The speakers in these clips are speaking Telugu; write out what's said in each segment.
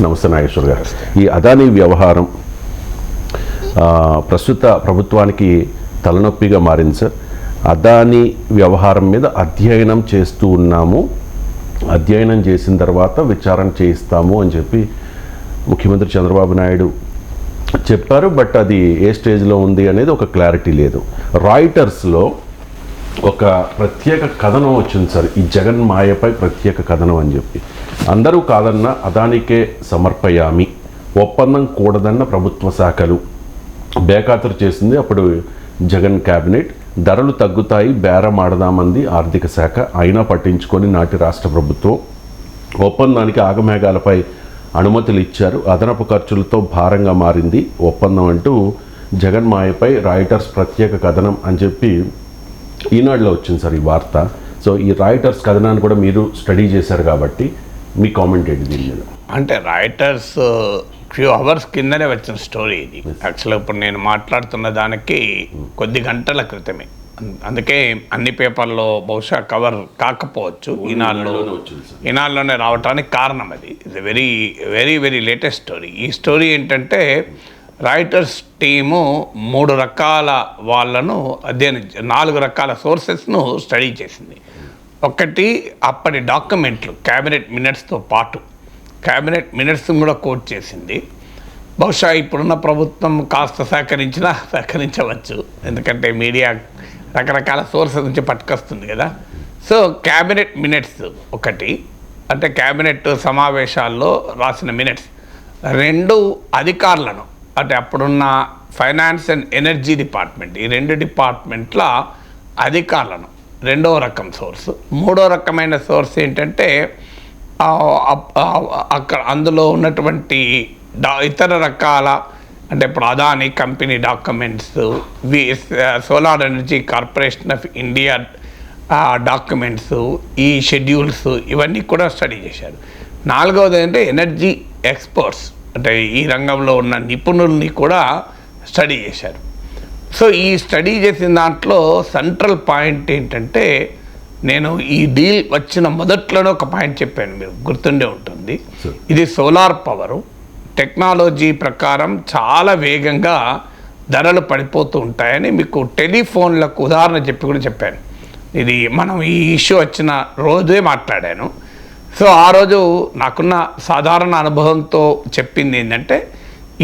నమస్తే నాగేశ్వర్ గారు. ఈ అదానీ వ్యవహారం ప్రస్తుత ప్రభుత్వానికి తలనొప్పిగా మారింది సార్. అదానీ వ్యవహారం మీద అధ్యయనం చేస్తూ ఉన్నాము, అధ్యయనం చేసిన తర్వాత విచారణ చేయిస్తాము అని చెప్పి ముఖ్యమంత్రి చంద్రబాబు నాయుడు చెప్పారు. బట్ అది ఏ స్టేజ్లో ఉంది అనేది ఒక క్లారిటీ లేదు. రాయిటర్స్లో ఒక ప్రత్యేక కథనం వచ్చింది సార్, ఈ జగన్ మాయపై ప్రత్యేక కథనం అని చెప్పి. అందరూ కాదన్న అదానికే సమర్పయామి, ఒప్పందం కూడదన్న ప్రభుత్వ శాఖలు బేఖాతరు చేసింది అప్పుడు జగన్ క్యాబినెట్. ధరలు తగ్గుతాయి, బేరం ఆడదామంది ఆర్థిక శాఖ, అయినా పట్టించుకొని నాటి రాష్ట్ర ప్రభుత్వం ఒప్పందానికి ఆగమేఘాలపై అనుమతులు ఇచ్చారు. అదనపు ఖర్చులతో భారంగా మారింది ఒప్పందం అంటూ జగన్ మాయపై రాయిటర్స్ ప్రత్యేక కథనం అని చెప్పి ఈనాడులో వచ్చింది సార్ ఈ వార్త. సో ఈ రాయిటర్స్ కథనాన్ని కూడా మీరు స్టడీ చేశారు కాబట్టి మీ కామెంట్ ఏంటి దీని మీద? అంటే రాయిటర్స్ ఫ్యూ అవర్స్ కిందనే వచ్చిన స్టోరీ ఇది. యాక్చువల్గా ఇప్పుడు నేను మాట్లాడుతున్న దానికి కొద్ది గంటల క్రితమే, అందుకే అన్ని పేపర్లో బహుశా కవర్ కాకపోవచ్చు, ఈనాడులోనే రావడానికి కారణం అది. ఇది very very very latest story. ఈ స్టోరీ ఏంటంటే రాయిటర్స్ టీము 3 రకాల వాళ్ళను అధ్యయనం, 4 రకాల సోర్సెస్ను స్టడీ చేసింది. ఒకటి అప్పటి డాక్యుమెంట్లు, క్యాబినెట్ మినిట్స్తో పాటు క్యాబినెట్ మినిట్స్ కూడా కోట్ చేసింది. బహుశా ఇప్పుడున్న ప్రభుత్వం కాస్త సేకరించవచ్చు, ఎందుకంటే మీడియా రకరకాల సోర్సెస్ నుంచి పట్టుకొస్తుంది కదా. సో క్యాబినెట్ మినిట్స్ ఒకటి, అంటే క్యాబినెట్ సమావేశాల్లో రాసిన మినిట్స్. 2 అధికారులను, అంటే అప్పుడున్న ఫైనాన్స్ అండ్ ఎనర్జీ డిపార్ట్మెంట్, ఈ 2 డిపార్ట్మెంట్ల అధికారులను 2వ రకం సోర్స్. 3వ రకమైన సోర్స్ ఏంటంటే అక్కడ అందులో ఉన్నటువంటి ఇతర రకాల, అంటే ఇప్పుడు Adani company documents, solar energy corporation of India documents, ఈ షెడ్యూల్స్, ఇవన్నీ కూడా స్టడీ చేశారు. 4వది అంటే ఎనర్జీ ఎక్స్పర్ట్స్, అంటే ఈ రంగంలో ఉన్న నిపుణుల్ని కూడా స్టడీ చేశారు. సో ఈ స్టడీ చేసిన దాంట్లో సెంట్రల్ పాయింట్ ఏంటంటే, నేను ఈ డీల్ వచ్చిన మొదట్లోనే ఒక పాయింట్ చెప్పాను, మీరు గుర్తుండే ఉంటుంది. ఇది సోలార్ పవరు టెక్నాలజీ ప్రకారం చాలా వేగంగా ధరలు పడిపోతూ ఉంటాయని మీకు టెలిఫోన్లకు ఉదాహరణ చెప్పి కూడా చెప్పాను. ఇది మనం ఈ ఇష్యూ వచ్చిన రోజే మాట్లాడాను. సో ఆ రోజు నాకున్న సాధారణ అనుభవంతో చెప్పింది ఏంటంటే,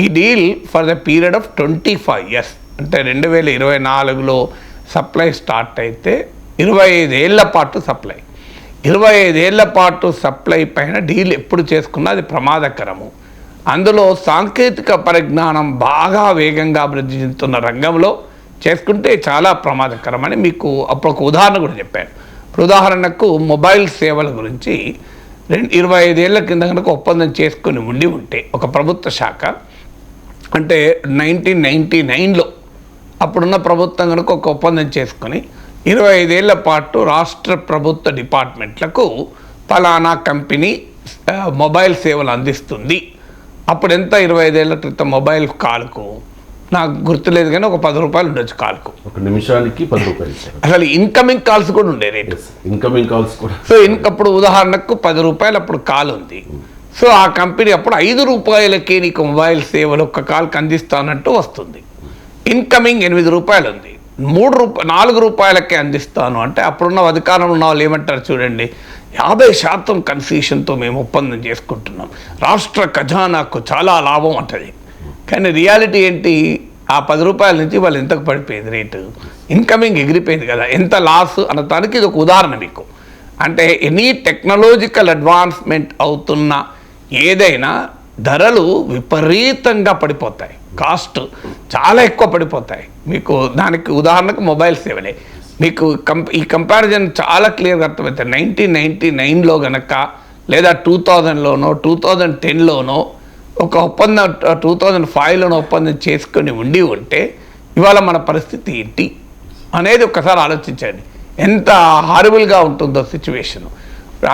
ఈ deal for the period of 25 years, అంటే 2024లో సప్లై స్టార్ట్ అయితే 25 ఏళ్ల పాటు సప్లై, 25 ఏళ్ల పాటు సప్లై పైన డీల్ ఎప్పుడు చేసుకున్నా అది ప్రమాదకరము. అందులో సాంకేతిక పరిజ్ఞానం బాగా వేగంగా అభివృద్ధి చెందుతున్న రంగంలో చేసుకుంటే చాలా ప్రమాదకరమని మీకు అప్పుడు ఒక ఉదాహరణ కూడా చెప్పాను. ఇప్పుడు ఉదాహరణకు మొబైల్ సేవల గురించి 25 ఏళ్ల కింద కనుక ఒప్పందం చేసుకుని ఉంటే ఒక ప్రభుత్వ శాఖ, అంటే 1999లో అప్పుడున్న ప్రభుత్వం కనుక ఒక ఒప్పందం చేసుకొని 25 ఏళ్ల పాటు రాష్ట్ర ప్రభుత్వ డిపార్ట్మెంట్లకు ఫలానా కంపెనీ మొబైల్ సేవలు అందిస్తుంది. అప్పుడు ఎంత, 25 ఏళ్ల క్రితం మొబైల్ కాల్కు నాకు గుర్తులేదు కానీ ఒక 10 రూపాయలు ఉండొచ్చు కాల్కు, ఒక నిమిషానికి 10 రూపాయలు. అసలు ఇన్కమింగ్ కాల్స్ కూడా ఉండే రేటు, ఇన్కమింగ్ కాల్స్ కూడా. సో అప్పుడు ఉదాహరణకు 10 రూపాయలు అప్పుడు కాల్ ఉంది. సో ఆ కంపెనీ అప్పుడు 5 రూపాయలకే నీకు మొబైల్ సేవలు ఒక్క కాల్కి అందిస్తానంటూ వస్తుంది. ఇన్కమింగ్ 8 రూపాయలు ఉంది, 4 రూపాయలకే అందిస్తాను అంటే అప్పుడున్న అధికారంలో ఉన్న వాళ్ళు ఏమంటారు చూడండి, 50% కన్సెషన్తో మేము ఒప్పందం చేసుకుంటున్నాం, రాష్ట్ర ఖజానాకు చాలా లాభం అంటది. కానీ రియాలిటీ ఏంటి, ఆ 10 రూపాయల నుంచి వాళ్ళు ఎంతకు పడిపోయింది రేటు, ఇన్కమింగ్ ఎగిరిపోయింది కదా, ఎంత లాస్ అనటానికి ఇది ఒక ఉదాహరణ మీకు. అంటే ఎనీ టెక్నాలజికల్ అడ్వాన్స్మెంట్ అవుతున్న ఏదైనా ధరలు విపరీతంగా పడిపోతాయి, కాస్ట్ చాలా ఎక్కువ పడిపోతాయి. మీకు దానికి ఉదాహరణకు మొబైల్ సేవలే. మీకు ఈ కంపారిజన్ చాలా క్లియర్గా అర్థమవుతుంది. 1999లో గనక లేదా 2000లోనో 2010లోనో ఒక ఒప్పందం, 2005లోనో ఒప్పందం చేసుకొని ఉంటే ఇవాళ మన పరిస్థితి ఏంటి అనేది ఒక్కసారి ఆలోచించండి, ఎంత హారబుల్గా ఉంటుందో సిచ్యువేషను.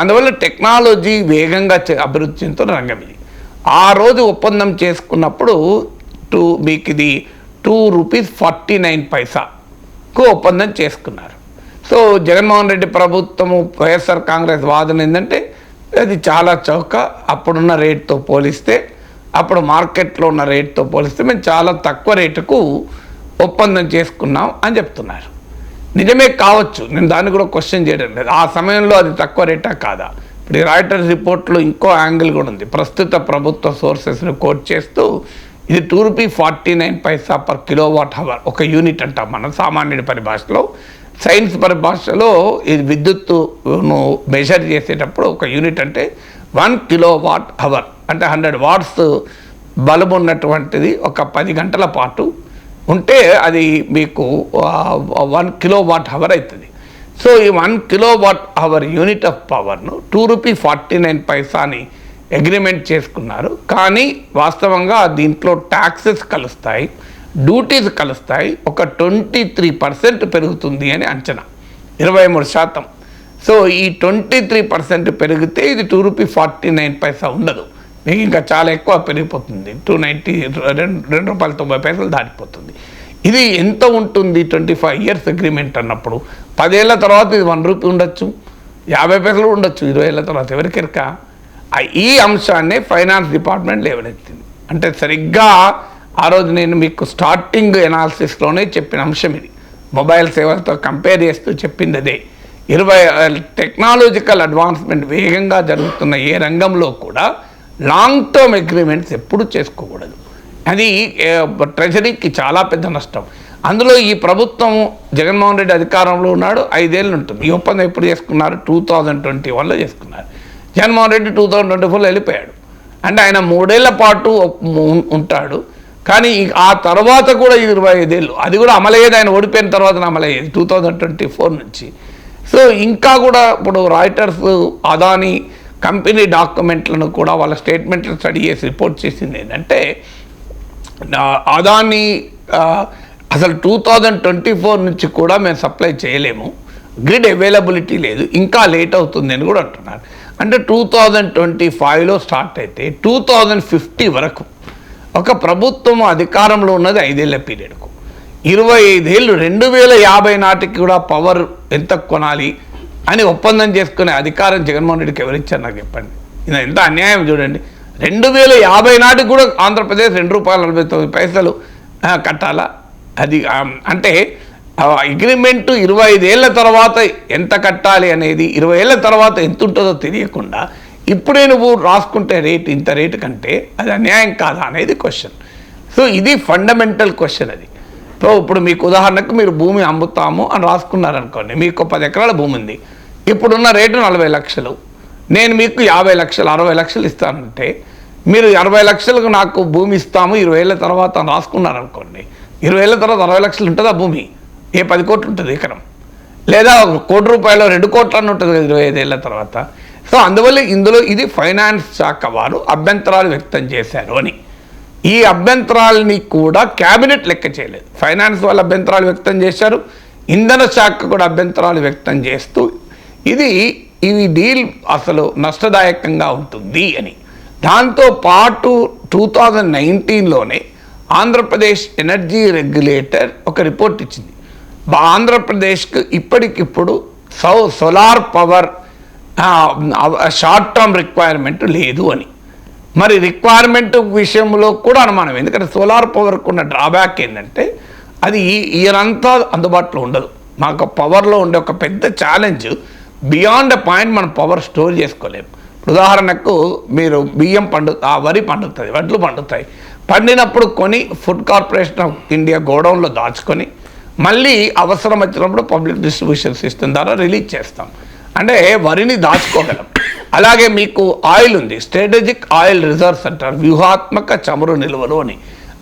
అందువల్ల టెక్నాలజీ వేగంగా అభివృద్ధి చెందుతున్న రంగం ఇది. ఆ రోజు ఒప్పందం చేసుకున్నప్పుడు మీకు ఇది ₹2.49కు ఒప్పందం చేసుకున్నారు. సో జగన్మోహన్ రెడ్డి ప్రభుత్వము, వైఎస్ఆర్ కాంగ్రెస్ వాదన ఏంటంటే అది చాలా చౌక. అప్పుడున్న రేట్తో పోలిస్తే, అప్పుడు మార్కెట్లో ఉన్న రేట్తో పోలిస్తే మేము చాలా తక్కువ రేటుకు ఒప్పందం చేసుకున్నాం అని చెప్తున్నారు. నిజమే కావచ్చు, నేను దాన్ని కూడా క్వశ్చన్ చేయడం లేదు. ఆ సమయంలో అది తక్కువ రేటా కాదా? ఇప్పుడు ఈ రాయిటర్స్ రిపోర్ట్లో ఇంకో యాంగిల్ కూడా ఉంది. ప్రస్తుత ప్రభుత్వ సోర్సెస్ని కోట్ చేస్తూ ఇది ₹2.49 పర్ కిలోవాట్ అవర్, ఒక యూనిట్ అంటాం మనం సామాన్యుడి పరిభాషలో. సైన్స్ పరిభాషలో ఇది విద్యుత్తును మెజర్ చేసేటప్పుడు ఒక యూనిట్ అంటే 1 కిలోవాట్ అవర్, అంటే 100 వాట్స్ బల్బు ఉన్నటువంటిది ఒక 10 గంటల పాటు ఉంటే అది మీకు 1 కిలోవాట్ అవర్ అవుతుంది. సో ఈ 1 కిలోవాట్ అవర్ యూనిట్ ఆఫ్ పవర్ను ₹2.49 అగ్రిమెంట్ చేసుకున్నారు. కానీ వాస్తవంగా దీంట్లో ట్యాక్సెస్ కలుస్తాయి, డ్యూటీస్ కలుస్తాయి, ఒక 23% పెరుగుతుంది అని అంచనా, 23%. సో ఈ 23% పెరిగితే ఇది ₹2.49 ఉండదు, మీకు ఇంకా చాలా ఎక్కువ పెరిగిపోతుంది, ₹2.90 దాటిపోతుంది. ఇది ఎంత ఉంటుంది? 25 ఇయర్స్ అగ్రిమెంట్ అన్నప్పుడు 10 ఏళ్ల తర్వాత ఇది ₹1 ఉండొచ్చు, 50 పైసలు ఉండొచ్చు 20 ఏళ్ల తర్వాత, ఎవరికెరక? ఈ అంశాన్నే ఫైనాన్స్ డిపార్ట్మెంట్ లేవనెత్తింది. అంటే సరిగ్గా ఆ రోజు నేను మీకు స్టార్టింగ్ ఎనాలిసిస్లోనే చెప్పిన అంశం ఇది, మొబైల్ సేవలతో కంపేర్ చేస్తూ చెప్పింది అదే. 20 టెక్నాలజికల్ అడ్వాన్స్మెంట్ వేగంగా జరుగుతున్న ఏ రంగంలో కూడా లాంగ్ టర్మ్ అగ్రిమెంట్స్ ఎప్పుడు చేసుకోకూడదు. అది ట్రెజరీకి చాలా పెద్ద నష్టం. అందులో ఈ ప్రభుత్వం జగన్మోహన్ రెడ్డి అధికారంలో ఉన్నాడు, 5 ఏళ్ళు ఉంటుంది. ఈ ఒప్పందం ఎప్పుడు చేసుకున్నారు? 2021లో చేసుకున్నారు. జగన్మోహన్ రెడ్డి 2024లో వెళ్ళిపోయాడు. అంటే ఆయన 3 ఏళ్ల పాటు ఉంటాడు, కానీ ఆ తర్వాత కూడా 25 ఏళ్ళు, అది కూడా అమలయ్యేది ఆయన ఓడిపోయిన తర్వాత అమలయ్యేది 2024 నుంచి. సో ఇంకా కూడా ఇప్పుడు రాయిటర్స్ అదానీ కంపెనీ డాక్యుమెంట్లను కూడా వాళ్ళ స్టేట్మెంట్లు స్టడీ చేసి రిపోర్ట్ చేసింది ఏంటంటే, అదానీ అసలు 2024 నుంచి కూడా మేము సప్లై చేయలేము, గ్రిడ్ అవైలబిలిటీ లేదు, ఇంకా లేట్ అవుతుంది అని కూడా అంటున్నారు. అంటే 2025లో స్టార్ట్ అయితే 2050 వరకు ఒక ప్రభుత్వం అధికారంలో ఉన్నది 5 ఏళ్ల పీరియడ్కు, 25 ఏళ్ళు 2050 నాటికి కూడా పవర్ ఎంత కొనాలి అని ఒప్పందం చేసుకునే అధికారం జగన్మోహన్ రెడ్డికి ఎవరిచ్చారు నాకు చెప్పండి. ఇది ఎంత అన్యాయం చూడండి. 2050 నాటికి కూడా ఆంధ్రప్రదేశ్ ₹2.49 కట్టాలా? అది అంటే అగ్రిమెంటు 25 ఏళ్ల తర్వాత ఎంత కట్టాలి అనేది 20 ఏళ్ల తర్వాత ఎంత ఉంటుందో తెలియకుండా ఇప్పుడే నువ్వు రాసుకుంటే రేటు ఇంత రేటు కంటే అది అన్యాయం కాదా అనేది క్వశ్చన్. సో ఇది ఫండమెంటల్ క్వశ్చన్ అది. సో ఇప్పుడు మీకు ఉదాహరణకు మీరు భూమి అమ్ముతాము అని రాసుకున్నారనుకోండి, మీకు 10 ఎకరాల భూమి ఉంది, ఇప్పుడున్న రేటు 40 లక్షలు, నేను మీకు 50 లక్షలు 60 లక్షలు ఇస్తానంటే మీరు 60 లక్షలకు నాకు భూమి ఇస్తాము 20 ఏళ్ల తర్వాత అని రాసుకున్నారనుకోండి, 20 ఏళ్ల తర్వాత 60 లక్షలు ఉంటుందా భూమి? 10 కోట్లు ఉంటుంది ఎకరం, లేదా ₹1 2 కోట్లు అని ఉంటుంది కదా 25 ఏళ్ల తర్వాత. సో అందువల్ల ఇందులో ఇది ఫైనాన్స్ శాఖ వారు అభ్యంతరాలు వ్యక్తం చేశారు అని. ఈ అభ్యంతరాలని కూడా క్యాబినెట్ లెక్క చేయలేదు. ఫైనాన్స్ వాళ్ళు అభ్యంతరాలు వ్యక్తం చేశారు, ఇంధన శాఖ కూడా అభ్యంతరాలు వ్యక్తం చేస్తూ ఈ డీల్ అసలు నష్టదాయకంగా ఉంటుంది అని. దాంతో పాటు 2019లోనే ఆంధ్రప్రదేశ్ ఎనర్జీ రెగ్యులేటర్ ఒక రిపోర్ట్ ఇచ్చింది, ఆంధ్రప్రదేశ్కు ఇప్పటికిప్పుడు solar power short term requirement లేదు అని. మరి రిక్వైర్మెంట్ విషయంలో కూడా అనుమానం, ఎందుకంటే సోలార్ పవర్కు ఉన్న డ్రాబ్యాక్ ఏంటంటే అది ఇయరంతా అందుబాటులో ఉండదు. మాకు పవర్లో ఉండే ఒక పెద్ద ఛాలెంజ్, బియాండ్ ఎ పాయింట్ మనం పవర్ స్టోర్ చేసుకోలేము. ఉదాహరణకు మీరు బియ్యం వరి పండుతుంది, వడ్లు పండుతాయి, పండినప్పుడు కొని ఫుడ్ కార్పొరేషన్ ఆఫ్ ఇండియా గోడౌన్లో దాచుకొని మళ్ళీ అవసరం వచ్చినప్పుడు పబ్లిక్ డిస్ట్రిబ్యూషన్ సిస్టమ్ ద్వారా రిలీజ్ చేస్తాం, అంటే వరిని దాచుకోగలం. అలాగే మీకు ఆయిల్ ఉంది, స్ట్రాటజిక్ ఆయిల్ రిజర్వ్స్ అంటారు, వ్యూహాత్మక చమురు నిల్వలు అని.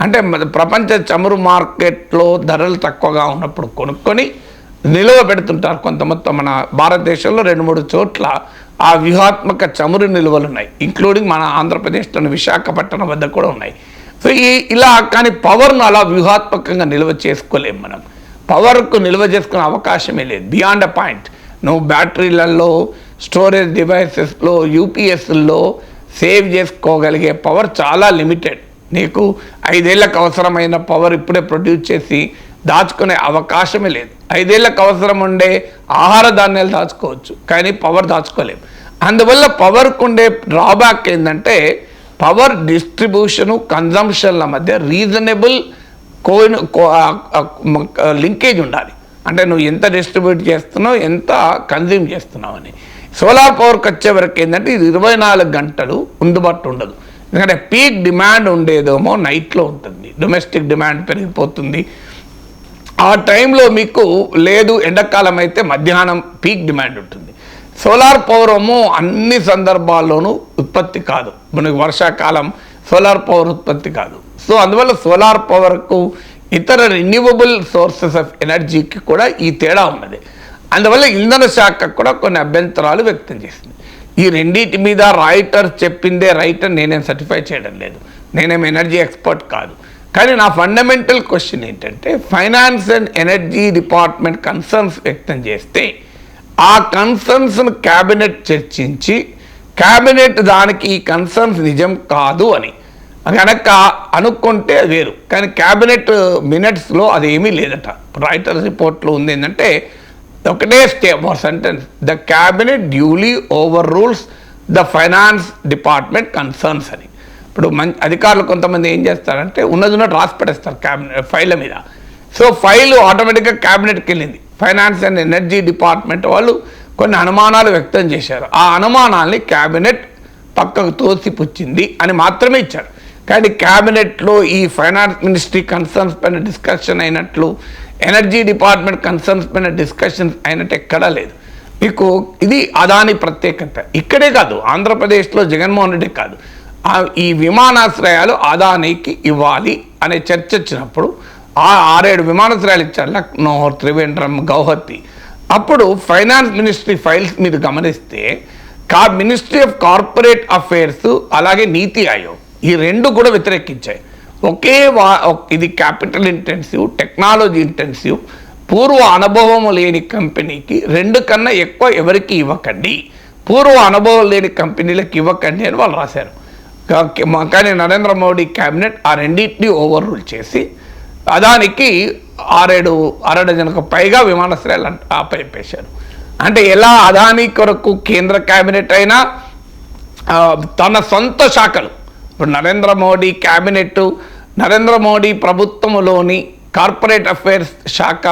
అంటే ప్రపంచ చమురు మార్కెట్లో ధరలు తక్కువగా ఉన్నప్పుడు కొనుక్కొని నిల్వ పెడుతుంటారు కొంత మొత్తం. మన భారతదేశంలో 2-3 చోట్ల ఆ వ్యూహాత్మక చమురు నిల్వలు ఉన్నాయి, ఇంక్లూడింగ్ మన ఆంధ్రప్రదేశ్లోని విశాఖపట్నం వద్ద కూడా ఉన్నాయి. సో ఇలా కానీ పవర్ను అలా వ్యూహాత్మకంగా నిల్వ చేసుకోలేము మనం. పవర్కు నిల్వ చేసుకునే అవకాశమే లేదు బియాండ్ అ పాయింట్. నువ్వు బ్యాటరీలలో, స్టోరేజ్ డివైసెస్లో, యూపీఎస్లో సేవ్ చేసుకోగలిగే పవర్ చాలా లిమిటెడ్. నీకు 5 ఏళ్లకు అవసరమైన పవర్ ఇప్పుడే ప్రొడ్యూస్ చేసి దాచుకునే అవకాశమే లేదు. 5 ఏళ్లకు అవసరం ఉండే ఆహార ధాన్యాలు దాచుకోవచ్చు, కానీ పవర్ దాచుకోలేము. అందువల్ల పవర్కు ఉండే డ్రాబ్యాక్ ఏంటంటే పవర్ డిస్ట్రిబ్యూషను కన్జంప్షన్ల మధ్య రీజనబుల్ లింకేజ్ ఉండాలి. అంటే నువ్వు ఎంత డిస్ట్రిబ్యూట్ చేస్తున్నావు, ఎంత కన్జ్యూమ్ చేస్తున్నావు అని. సోలార్ పవర్కి వచ్చే వరకు ఏంటంటే ఇది 24 గంటలు అందుబాటు ఉండదు. ఎందుకంటే పీక్ డిమాండ్ ఉండేదేమో నైట్లో ఉంటుంది, డొమెస్టిక్ డిమాండ్ పెరిగిపోతుంది. ఆ టైంలో మీకు లేదు, ఎండాకాలం అయితే మధ్యాహ్నం పీక్ డిమాండ్ ఉంటుంది. సోలార్ పవర్ ఏమో అన్ని సందర్భాల్లోనూ ఉత్పత్తి కాదు, మనకి వర్షాకాలం సోలార్ పవర్ ఉత్పత్తి కాదు. సో అందువల్ల సోలార్ పవర్కు ఇతర రెన్యూవబుల్ సోర్సెస్ ఆఫ్ ఎనర్జీకి కూడా ఈ తేడా ఉన్నది. అందువల్ల ఇంధన శాఖ కూడా కొన్ని అభ్యంతరాలు వ్యక్తం చేసింది. ఈ రెండింటి మీద రాయిటర్ చెప్పిందే రైట్ అని నేనేం సర్టిఫై చేయడం లేదు, నేనేం ఎనర్జీ ఎక్స్పర్ట్ కాదు. కానీ నా ఫండమెంటల్ క్వశ్చన్ ఏంటంటే finance and energy department concerns వ్యక్తం చేస్తే ఆ కన్సర్న్స్ను క్యాబినెట్ చర్చించి క్యాబినెట్ దానికి ఈ కన్సర్న్స్ నిజం కాదు అని కనుక అనుకుంటే అది వేరు. కానీ క్యాబినెట్ మినిట్స్లో అది ఏమీ లేదట. రైటర్స్ రిపోర్ట్లో ఉంది ఏంటంటే ఒకటే sentence, the cabinet duly over rules the finance department concerns అని. ఇప్పుడు అధికారులు కొంతమంది ఏం చేస్తారంటే ఉన్నది రాసి పెట్టేస్తారు క్యాబినెట్ ఫైళ్ళ మీద. సో ఫైల్ ఆటోమేటిక్గా క్యాబినెట్కి వెళ్ళింది. ఫైనాన్స్ అండ్ ఎనర్జీ డిపార్ట్మెంట్ వాళ్ళు కొన్ని అనుమానాలు వ్యక్తం చేశారు. ఆ అనుమానాల్ని క్యాబినెట్ పక్కకు తోసిపుచ్చింది అని మాత్రమే ఇచ్చారు. కానీ క్యాబినెట్లో ఈ ఫైనాన్స్ మినిస్ట్రీ కన్సర్న్స్ పైన డిస్కషన్ అయినట్లు, ఎనర్జీ డిపార్ట్మెంట్ కన్సర్న్స్ పైన డిస్కషన్స్ అయినట్టు ఎక్కడా లేదు. మీకు ఇది అదాని ప్రత్యేకత. ఇక్కడే కాదు, ఆంధ్రప్రదేశ్లో జగన్మోహన్ రెడ్డి కాదు, ఈ విమానాశ్రయాలు అదానికి ఇవ్వాలి అనే చర్చ వచ్చినప్పుడు 6-7 విమానాశ్రయాలు ఇచ్చారు, లక్నో, త్రివేంద్రం, గౌహతి. అప్పుడు ఫైనాన్స్ మినిస్ట్రీ ఫైల్స్ మీరు గమనిస్తే మినిస్ట్రీ ఆఫ్ కార్పొరేట్ అఫైర్స్ అలాగే నీతి ఆయోగ్ ఈ రెండు కూడా వ్యతిరేకించాయి. ఇది క్యాపిటల్ ఇంటెన్సివ్, టెక్నాలజీ ఇంటెన్సివ్, పూర్వ అనుభవం లేని కంపెనీకి 2 కన్నా ఎక్కువ ఎవరికి ఇవ్వకండి, పూర్వ అనుభవం లేని కంపెనీలకు ఇవ్వకండి అని వాళ్ళు రాశారు. కానీ నరేంద్ర మోడీ క్యాబినెట్ ఆ రెండింటినీ ఓవర్ రూల్ చేసి అదానికి 6 డజన్కు పైగా విమానాశ్రయాలు ఆపేశారు. అంటే ఎలా అదాని కొరకు కేంద్ర క్యాబినెట్ అయినా తన సొంత శాఖలు, ఇప్పుడు నరేంద్ర మోడీ క్యాబినెట్, నరేంద్ర మోడీ ప్రభుత్వంలోని కార్పొరేట్ అఫైర్స్ శాఖ,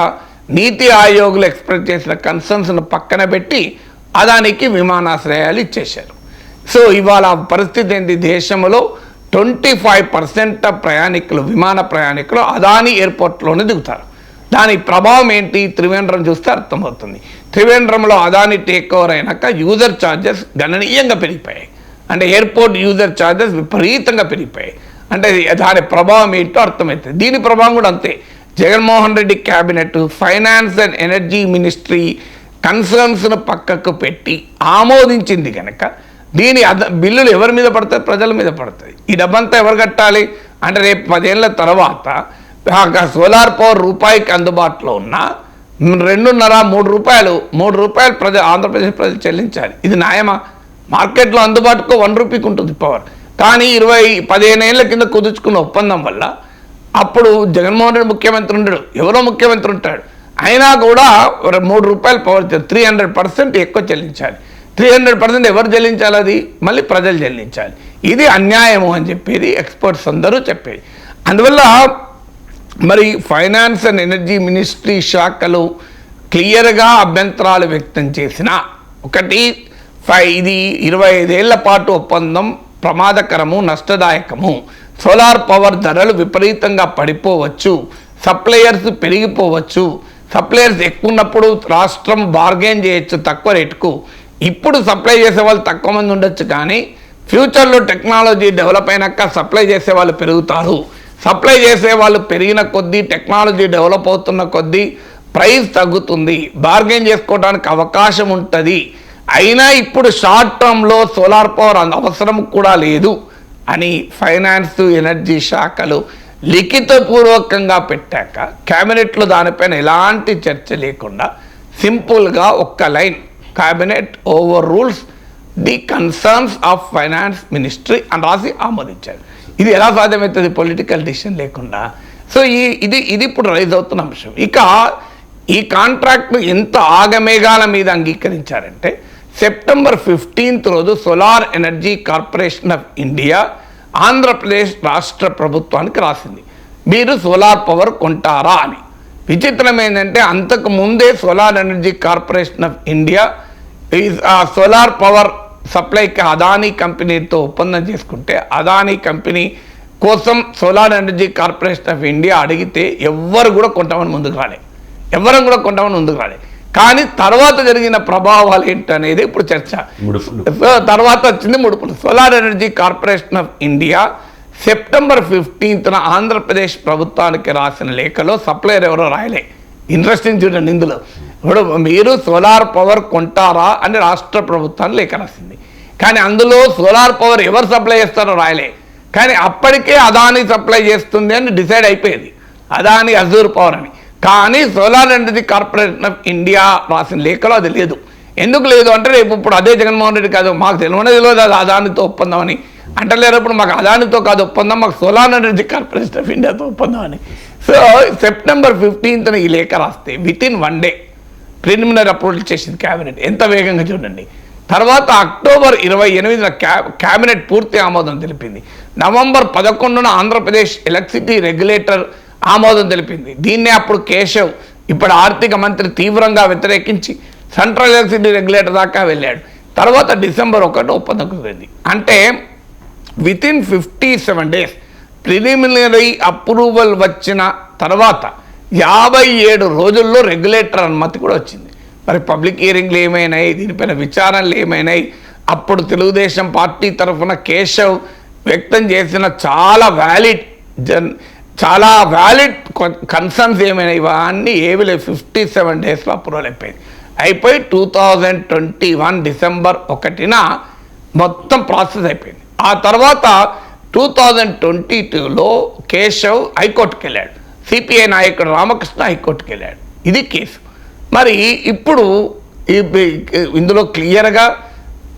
నీతి ఆయోగ్లు ఎక్స్ప్రెస్ చేసిన కన్సర్న్స్ను పక్కన పెట్టి అదానికి విమానాశ్రయాలు ఇచ్చేశారు. సో ఇవాళ పరిస్థితి ఏంటి, దేశంలో 25% ప్రయాణికులు, విమాన ప్రయాణికులు అదాని ఎయిర్పోర్ట్లోనే దిగుతారు. దాని ప్రభావం ఏంటి త్రివేంద్రం చూస్తే అర్థమవుతుంది. త్రివేంద్రంలో అదాని టేక్ ఓవర్ అయినాక యూజర్ ఛార్జెస్ గణనీయంగా పెరిగిపోయాయి. అంటే ఎయిర్పోర్ట్ యూజర్ ఛార్జెస్ విపరీతంగా పెరిగిపోయాయి. అంటే దాని ప్రభావం ఏంటో అర్థమవుతుంది. దీని ప్రభావం కూడా అంతే. Jaganmohan Reddy cabinet finance and energy ministry కన్సర్న్స్ను పక్కకు పెట్టి ఆమోదించింది కనుక దీని బిల్లులు ఎవరి మీద పడతాయి, ప్రజల మీద పడుతుంది. ఈ డబ్బంతా ఎవరు కట్టాలి అంటే రేపు 10 ఏళ్ళ తర్వాత సోలార్ పవర్ రూపాయికి అందుబాటులో ఉన్న 2.5-3 రూపాయలు ఆంధ్రప్రదేశ్ ప్రజలు చెల్లించాలి. ఇది న్యాయమా? మార్కెట్లో అందుబాటుకు 1 రూపీకి ఉంటుంది పవర్. కానీ 15 ఏళ్ల కింద కుదుర్చుకున్న ఒప్పందం వల్ల అప్పుడు జగన్మోహన్ రెడ్డి ముఖ్యమంత్రి ఉండడు, ఎవరో ముఖ్యమంత్రి ఉంటాడు, అయినా కూడా 3 రూపాయలు పవర్ 300% ఎక్కువ చెల్లించాలి. 300% ఎవరు చెల్లించాలి? అది మళ్ళీ ప్రజలు చెల్లించాలి. ఇది అన్యాయము అని చెప్పేది ఎక్స్పర్ట్స్ అందరూ చెప్పేది. అందువల్ల మరి ఫైనాన్స్ అండ్ ఎనర్జీ మినిస్ట్రీ శాఖలు క్లియర్గా అభ్యంతరాలు వ్యక్తం చేసిన ఒకటి, ఇది 25 ఏళ్ల పాటు ఒప్పందం ప్రమాదకరము, నష్టదాయకము, సోలార్ పవర్ ధరలు విపరీతంగా పడిపోవచ్చు, సప్లయర్స్ పెరిగిపోవచ్చు, సప్లయర్స్ ఎక్కువ ఉన్నప్పుడు రాష్ట్రం బార్గెన్ చేయొచ్చు తక్కువ రేటుకు. ఇప్పుడు సప్లై చేసే వాళ్ళు తక్కువ మంది ఉండొచ్చు, కానీ ఫ్యూచర్లో టెక్నాలజీ డెవలప్ అయినాక సప్లై చేసే వాళ్ళు పెరుగుతారు. సప్లై చేసే వాళ్ళు పెరిగిన కొద్దీ, టెక్నాలజీ డెవలప్ అవుతున్న కొద్దీ ప్రైస్ తగ్గుతుంది, బార్గెన్ చేసుకోవడానికి అవకాశం ఉంటుంది. అయినా ఇప్పుడు షార్ట్ టర్మ్లో సోలార్ పవర్ అవసరం కూడా లేదు అని ఫైనాన్స్ ఎనర్జీ శాఖలు లిఖితపూర్వకంగా పెట్టాక క్యాబినెట్లో దానిపైన ఎలాంటి చర్చ లేకుండా సింపుల్గా ఒక్క line, cabinet over rules the concerns of finance ministry అని రాసి ఆమోదించారు. ఇది ఎలా సాధ్యమవుతుంది పొలిటికల్ డిసిషన్ లేకుండా? సో ఇది ఇప్పుడు రైజ్ అవుతున్న అంశం. ఇక ఈ కాంట్రాక్ట్ను ఎంత ఆగమేఘాల మీద అంగీకరించారంటే సెప్టెంబర్ 15 రోజు solar energy corporation of India Andhra Pradesh రాష్ట్ర ప్రభుత్వానికి రాసింది, మీరు సోలార్ పవర్ కొంటారా అని. విచిత్రం ఏంటంటే అంతకు ముందే solar energy corporation of India ఆ సోలార్ పవర్ సప్లైకి అదానీ కంపెనీతో ఒప్పందం చేసుకుంటే అదానీ కంపెనీ కోసం solar energy corporation of India అడిగితే ఎవ్వరు కూడా కొంటామని ముందుకు రాలే. కానీ తర్వాత జరిగిన ప్రభావాలు ఏంటనేది ఇప్పుడు చర్చ. తర్వాత వచ్చింది ముడుపులు. Solar energy corporation of India September 15న Andhra Pradesh ప్రభుత్వానికి రాసిన లేఖలో సప్లయర్ ఎవరో రాయలే. ఇంట్రెస్టింగ్ చూడండి, ఇందులో ఇప్పుడు మీరు సోలార్ పవర్ కొంటారా అని రాష్ట్ర ప్రభుత్వాన్ని లేఖ రాసింది. కానీ అందులో సోలార్ పవర్ ఎవరు సప్లై చేస్తారో రాయలే. కానీ అప్పటికే అదానీ సప్లై చేస్తుంది అని డిసైడ్ అయిపోయేది, అదానీ అజూర్ పవర్ అని. కానీ solar energy corporation of India రాసిన లేఖలో అది లేదు. ఎందుకు లేదు అంటే రేపు ఇప్పుడు అదే జగన్మోహన్ రెడ్డి కాదు, మాకు తెలియదు అది అదానితో ఒప్పందం అని అంటలేరు. ఇప్పుడు మాకు అదానితో కాదు ఒప్పందం, మాకు సోలార్ ఎనర్జీ కార్పొరేషన్ ఆఫ్ ఇండియాతో ఒప్పందం అని. సో సెప్టెంబర్ 15న ఈ లేఖ రాస్తే వితిన్ 1 day ప్రిలిమినరీ అప్రూవల్ చేసింది క్యాబినెట్. ఎంత వేగంగా చూడండి. తర్వాత అక్టోబర్ 28న క్యాబినెట్ పూర్తి ఆమోదం తెలిపింది. నవంబర్ 11న ఆంధ్రప్రదేశ్ ఎలక్ట్రిసిటీ రెగ్యులేటర్ ఆమోదం తెలిపింది. దీన్నే అప్పుడు కేశవ్, ఇప్పుడు ఆర్థిక మంత్రి, తీవ్రంగా వ్యతిరేకించి సెంట్రల్ ఎలక్ట్రిసిటీ రెగ్యులేటర్ దాకా వెళ్ళాడు. తర్వాత డిసెంబర్ 1 ఒప్పందం కుదిరింది. అంటే వితిన్ 57 days ప్రిలిమినరీ అప్రూవల్ వచ్చిన తర్వాత 57 రోజుల్లో రెగ్యులేటర్ అనుమతి కూడా వచ్చింది. మరి పబ్లిక్ హియరింగ్లు ఏమైనాయి, దీనిపైన విచారణలు ఏమైనాయి, అప్పుడు తెలుగుదేశం పార్టీ తరఫున కేశవ్ వ్యక్తం చేసిన చాలా వ్యాలిడ్ కన్సర్న్స్ ఏమైనా ఇవన్నీ ఏవి లేవు. 57 daysలో అప్రూవల్ అయిపోయి 2021 డిసెంబర్ 1న మొత్తం ప్రాసెస్ అయిపోయింది. ఆ తర్వాత 2022లో కేశవ్ హైకోర్టుకి వెళ్ళాడు, సిపిఐ నాయకుడు రామకృష్ణ హైకోర్టుకి వెళ్ళాడు. ఇది కేసు. మరి ఇప్పుడు ఇందులో క్లియర్గా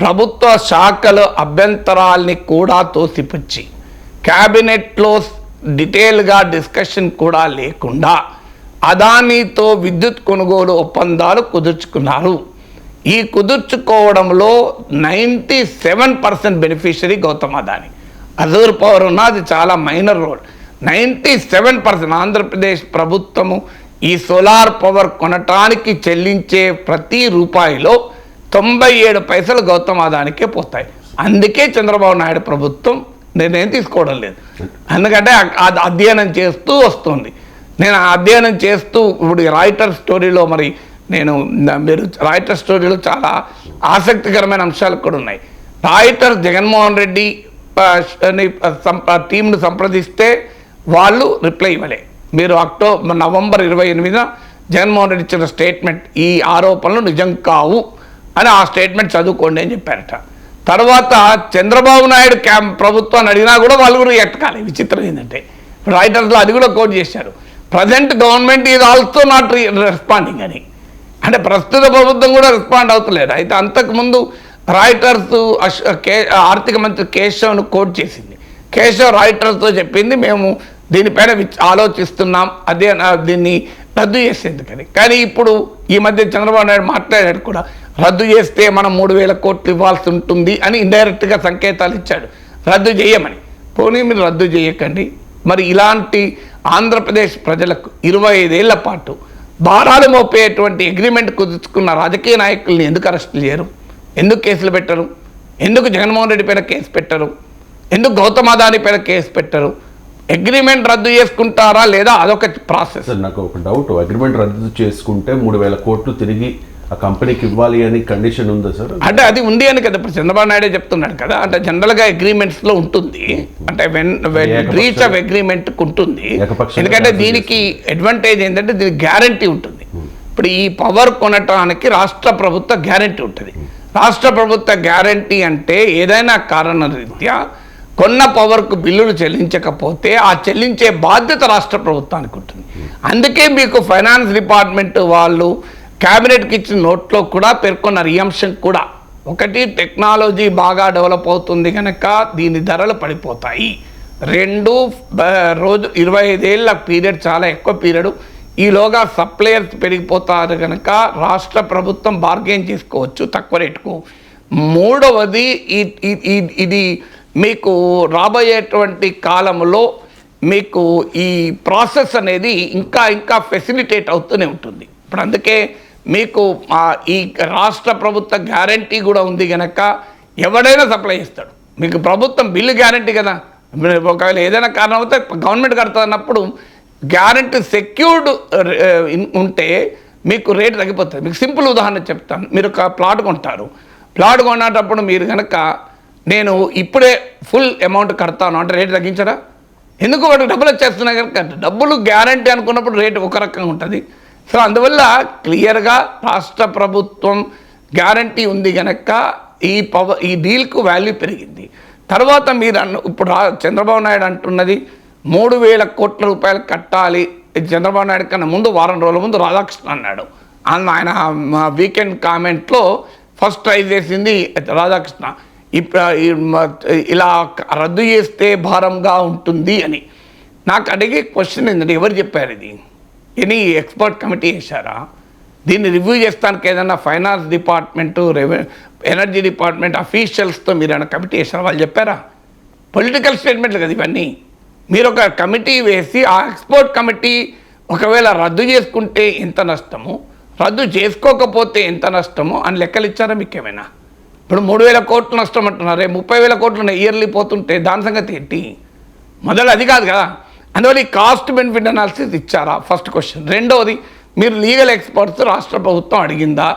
ప్రభుత్వ శాఖల అభ్యంతరాల్ని కూడా తోసిపుచ్చి క్యాబినెట్లో డీటెయిల్గా డిస్కషన్ కూడా లేకుండా అదానీతో విద్యుత్ కొనుగోలు ఒప్పందాలు కుదుర్చుకున్నారు. ఈ కుదుర్చుకోవడంలో 97% beneficiary Gautam Adani. Azure power ఉన్నది చాలా మైనర్ రోల్. 97% ఆంధ్రప్రదేశ్ ప్రభుత్వము ఈ సోలార్ పవర్ కొనటానికి చెల్లించే ప్రతి రూపాయిలో 97 పైసలు గౌతమ్ అదానికే పోతాయి. అందుకే చంద్రబాబు నాయుడు ప్రభుత్వం నిర్ణయం తీసుకోవడం లేదు. ఎందుకంటే అది అధ్యయనం చేస్తూ వస్తుంది. నేను అధ్యయనం చేస్తూ ఇప్పుడు రాయిటర్ స్టోరీలో మీరు రాయిటర్ స్టోరీలో చాలా ఆసక్తికరమైన అంశాలు కూడా ఉన్నాయి. రాయిటర్ జగన్మోహన్ రెడ్డి టీంను సంప్రదిస్తే వాళ్ళు రిప్లై ఇవ్వలే. మీరు నవంబర్ 28న జగన్మోహన్ రెడ్డి ఇచ్చిన స్టేట్మెంట్, ఈ ఆరోపణలు నిజం కావు అని ఆ స్టేట్మెంట్ చదువుకోండి అని చెప్పారట. తర్వాత చంద్రబాబు నాయుడు ప్రభుత్వాన్ని అడిగినా కూడా వాళ్ళు కూడా ఎట్టకాలి. విచిత్రం ఏంటంటే రైటర్స్లో అది కూడా కోట్ చేశారు, present government is also not responding అని. అంటే ప్రస్తుత ప్రభుత్వం కూడా రెస్పాండ్ అవుతలేదు. అయితే అంతకుముందు రాయిటర్స్ ఆర్థిక మంత్రి కేశవ్ను కోట్ చేసింది. కేశవ్ రాయిటర్స్తో చెప్పింది, మేము దీనిపైన ఆలోచిస్తున్నాం, దీన్ని రద్దు చేసేందుకని. కానీ ఇప్పుడు ఈ మధ్య చంద్రబాబు నాయుడు మాట్లాడాడు కూడా, రద్దు చేస్తే మనం 3,000 కోట్లు ఇవ్వాల్సి ఉంటుంది అని ఇండైరెక్ట్గా సంకేతాలు ఇచ్చాడు, రద్దు చేయమని. పోనీ మీరు రద్దు చేయకండి. మరి ఇలాంటి ఆంధ్రప్రదేశ్ ప్రజలకు 25 ఏళ్ల పాటు భారాలు మోపేటువంటి అగ్రిమెంట్ కుదుర్చుకున్న రాజకీయ నాయకుల్ని ఎందుకు అరెస్టులు చేయరు? ఎందుకు కేసులు పెట్టరు? ఎందుకు జగన్మోహన్ రెడ్డి పైన కేసు పెట్టరు? ఎందుకు గౌతమ్ అదానీ పైన కేసు పెట్టరు? అగ్రిమెంట్ రద్దు చేసుకుంటారా లేదా అదొక ప్రాసెస్. నాకు ఒక డౌట్, అగ్రిమెంట్ రద్దు చేసుకుంటే 3,000 కోట్లు తిరిగి ఆ కంపెనీకి ఇవ్వాలి అని కండిషన్ ఉందా సార్? అంటే అది ఉంది అని కదా ఇప్పుడు చంద్రబాబు నాయుడే చెప్తున్నాడు కదా. అంటే జనరల్గా అగ్రిమెంట్స్లో ఉంటుంది, అంటే బ్రీచ్ ఆఫ్ అగ్రిమెంట్ ఉంటుంది. ఎందుకంటే దీనికి అడ్వాంటేజ్ ఏంటంటే దీనికి గ్యారంటీ ఉంటుంది. ఇప్పుడు ఈ పవర్ కొనటానికి రాష్ట్ర ప్రభుత్వ గ్యారంటీ ఉంటుంది. రాష్ట్ర ప్రభుత్వ గ్యారంటీ అంటే ఏదైనా కారణ రీత్యా కొన్న పవర్కు బిల్లులు చెల్లించకపోతే ఆ చెల్లించే బాధ్యత రాష్ట్ర ప్రభుత్వానికి ఉంటుంది. అందుకే మీకు ఫైనాన్స్ డిపార్ట్మెంట్ వాళ్ళు క్యాబినెట్కి ఇచ్చిన నోట్లో కూడా పేర్కొన్నారు ఈ అంశం కూడా. ఒకటి, టెక్నాలజీ బాగా డెవలప్ అవుతుంది కనుక దీని ధరలు పడిపోతాయి. 2, 25 ఏళ్ల పీరియడ్ చాలా ఎక్కువ పీరియడ్. ఈలోగా సప్లయర్స్ పెరిగిపోతారు కనుక రాష్ట్ర ప్రభుత్వం బార్గెన్ చేసుకోవచ్చు తక్కువ రేటుకు. మూడవది ఇది మీకు రాబోయేటువంటి కాలంలో మీకు ఈ ప్రాసెస్ అనేది ఇంకా ఫెసిలిటేట్ అవుతూనే ఉంటుంది. ఇప్పుడు అందుకే మీకు ఈ రాష్ట్ర ప్రభుత్వ గ్యారంటీ కూడా ఉంది కనుక ఎవడైనా సప్లై చేస్తాడు. మీకు ప్రభుత్వం బిల్లు గ్యారంటీ కదా, ఒకవేళ ఏదైనా కారణం అయితే గవర్నమెంట్ కడుతున్నప్పుడు గ్యారంటీ సెక్యూర్డ్ ఉంటే మీకు రేటు తగ్గిపోతుంది. మీకు సింపుల్ ఉదాహరణ చెప్తాను. మీరు ఒక ప్లాట్ కొంటారు. ప్లాట్ కొనేటప్పుడు మీరు కనుక నేను ఇప్పుడే ఫుల్ అమౌంట్ కడతాను అంటే రేటు తగ్గించరా? ఎందుకు వాడు డబ్బులు వచ్చేస్తున్నాయి కనుక. డబ్బులు గ్యారంటీ అనుకున్నప్పుడు రేటు ఒక రకంగా ఉంటుంది. సో అందువల్ల క్లియర్గా రాష్ట్ర ప్రభుత్వం గ్యారంటీ ఉంది కనుక ఈ డీల్కు వాల్యూ పెరిగింది. తర్వాత మీరు ఇప్పుడు చంద్రబాబు నాయుడు అంటున్నది 3,000 కోట్ల రూపాయలు కట్టాలి. చంద్రబాబు నాయుడు కన్నా ముందు వారం రోజుల ముందు రాధాకృష్ణ అన్నాడు. ఆయన వీకెండ్ కామెంట్లో ఫస్ట్ ట్రై చేసింది రాధాకృష్ణ. ఇలా రద్దు చేస్తే భారంగా ఉంటుంది అని. నాకు అడిగే క్వశ్చన్ ఏంటంటే ఎవరు చెప్పారు ఇది? ఎనీ ఎక్స్పర్ట్ కమిటీ వేశారా? దీన్ని రివ్యూ చేస్తానికి ఏదైనా ఫైనాన్స్ డిపార్ట్మెంటు, ఎనర్జీ డిపార్ట్మెంట్ అఫీషియల్స్తో మీరు ఏమైనా కమిటీ వేశారా? వాళ్ళు చెప్పారా? పొలిటికల్ స్టేట్మెంట్లు కదా ఇవన్నీ. మీరు ఒక కమిటీ వేసి ఆ ఎక్స్పర్ట్ కమిటీ ఒకవేళ రద్దు చేసుకుంటే ఎంత నష్టము, రద్దు చేసుకోకపోతే ఎంత నష్టము అని లెక్కలు ఇచ్చారా మీకు ఏమైనా? ఇప్పుడు 3,000 కోట్లు నష్టం అంటున్నారే, 30,000 కోట్లు ఇయర్లీ పోతుంటే దాని సంగతి ఏంటి? మొదలు అది కాదు కదా. అందువల్ల ఈ కాస్ట్ బెనిఫిట్ అనాలిసిస్ ఇచ్చారా? First question. రెండవది, మీరు లీగల్ ఎక్స్పర్ట్స్ రాష్ట్ర ప్రభుత్వం అడిగిందా?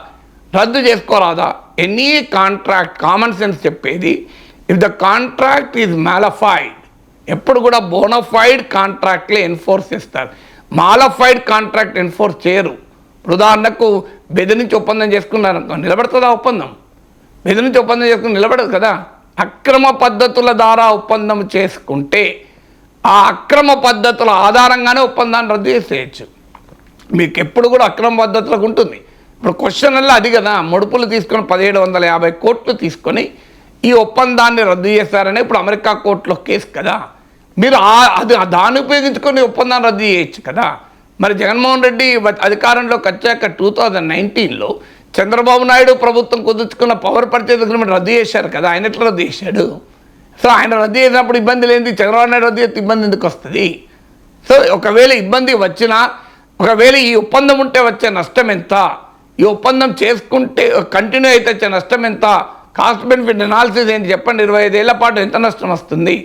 రద్దు చేసుకోరాదా? ఎనీ కాంట్రాక్ట్ కామన్ సెన్స్ చెప్పేది, if the contract is mala fide, ఎప్పుడు కూడా బోనఫైడ్ కాంట్రాక్ట్లే ఎన్ఫోర్స్ చేస్తారు. మాలఫైడ్ కాంట్రాక్ట్ ఎన్ఫోర్స్ చేయరు. ఉదాహరణకు బెదిరించి ఒప్పందం చేసుకున్నారనుకో, నిలబడుతుందా ఒప్పందం? బెదిరించి ఒప్పందం చేసుకుని నిలబడదు కదా. అక్రమ పద్ధతుల ద్వారా ఒప్పందం చేసుకుంటే ఆ అక్రమ పద్ధతుల ఆధారంగానే ఒప్పందాన్ని రద్దు చేసేయచ్చు. మీకు ఎప్పుడు కూడా అక్రమ పద్ధతులకు ఉంటుంది. ఇప్పుడు క్వశ్చన్ వల్ల అది కదా, ముడుపులు తీసుకొని 1,750 కోట్లు తీసుకొని ఈ ఒప్పందాన్ని రద్దు చేశారని ఇప్పుడు అమెరికా కోర్టులో కేసు కదా. మీరు దాన్ని ఉపయోగించుకొని ఒప్పందాన్ని రద్దు చేయొచ్చు కదా. మరి జగన్మోహన్ రెడ్డి అధికారంలోకి వచ్చాక 2019లో చంద్రబాబు నాయుడు ప్రభుత్వం కుదుర్చుకున్న పవర్ పర్చేజ్ అగ్రిమెంట్ రద్దు చేశారు కదా. ఆయన ఎట్లా రద్దు చేశాడు? సో ఆయన రద్దు చేసినప్పుడు ఇబ్బంది లేనిది చంద్రబాబు నాయుడు రద్దు చేస్తే ఇబ్బంది ఎందుకు వస్తుంది? సో ఒకవేళ ఇబ్బంది వచ్చినా, ఒకవేళ ఈ ఒప్పందం ఉంటే వచ్చే నష్టం ఎంత, ఈ ఒప్పందం చేసుకుంటే కంటిన్యూ అయితే వచ్చే నష్టం ఎంత, కాస్ట్ బెనిఫిట్ అనాలిసిస్ ఏంటి చెప్పండి. 25 ఏళ్ల పాటు ఎంత నష్టం వస్తుంది?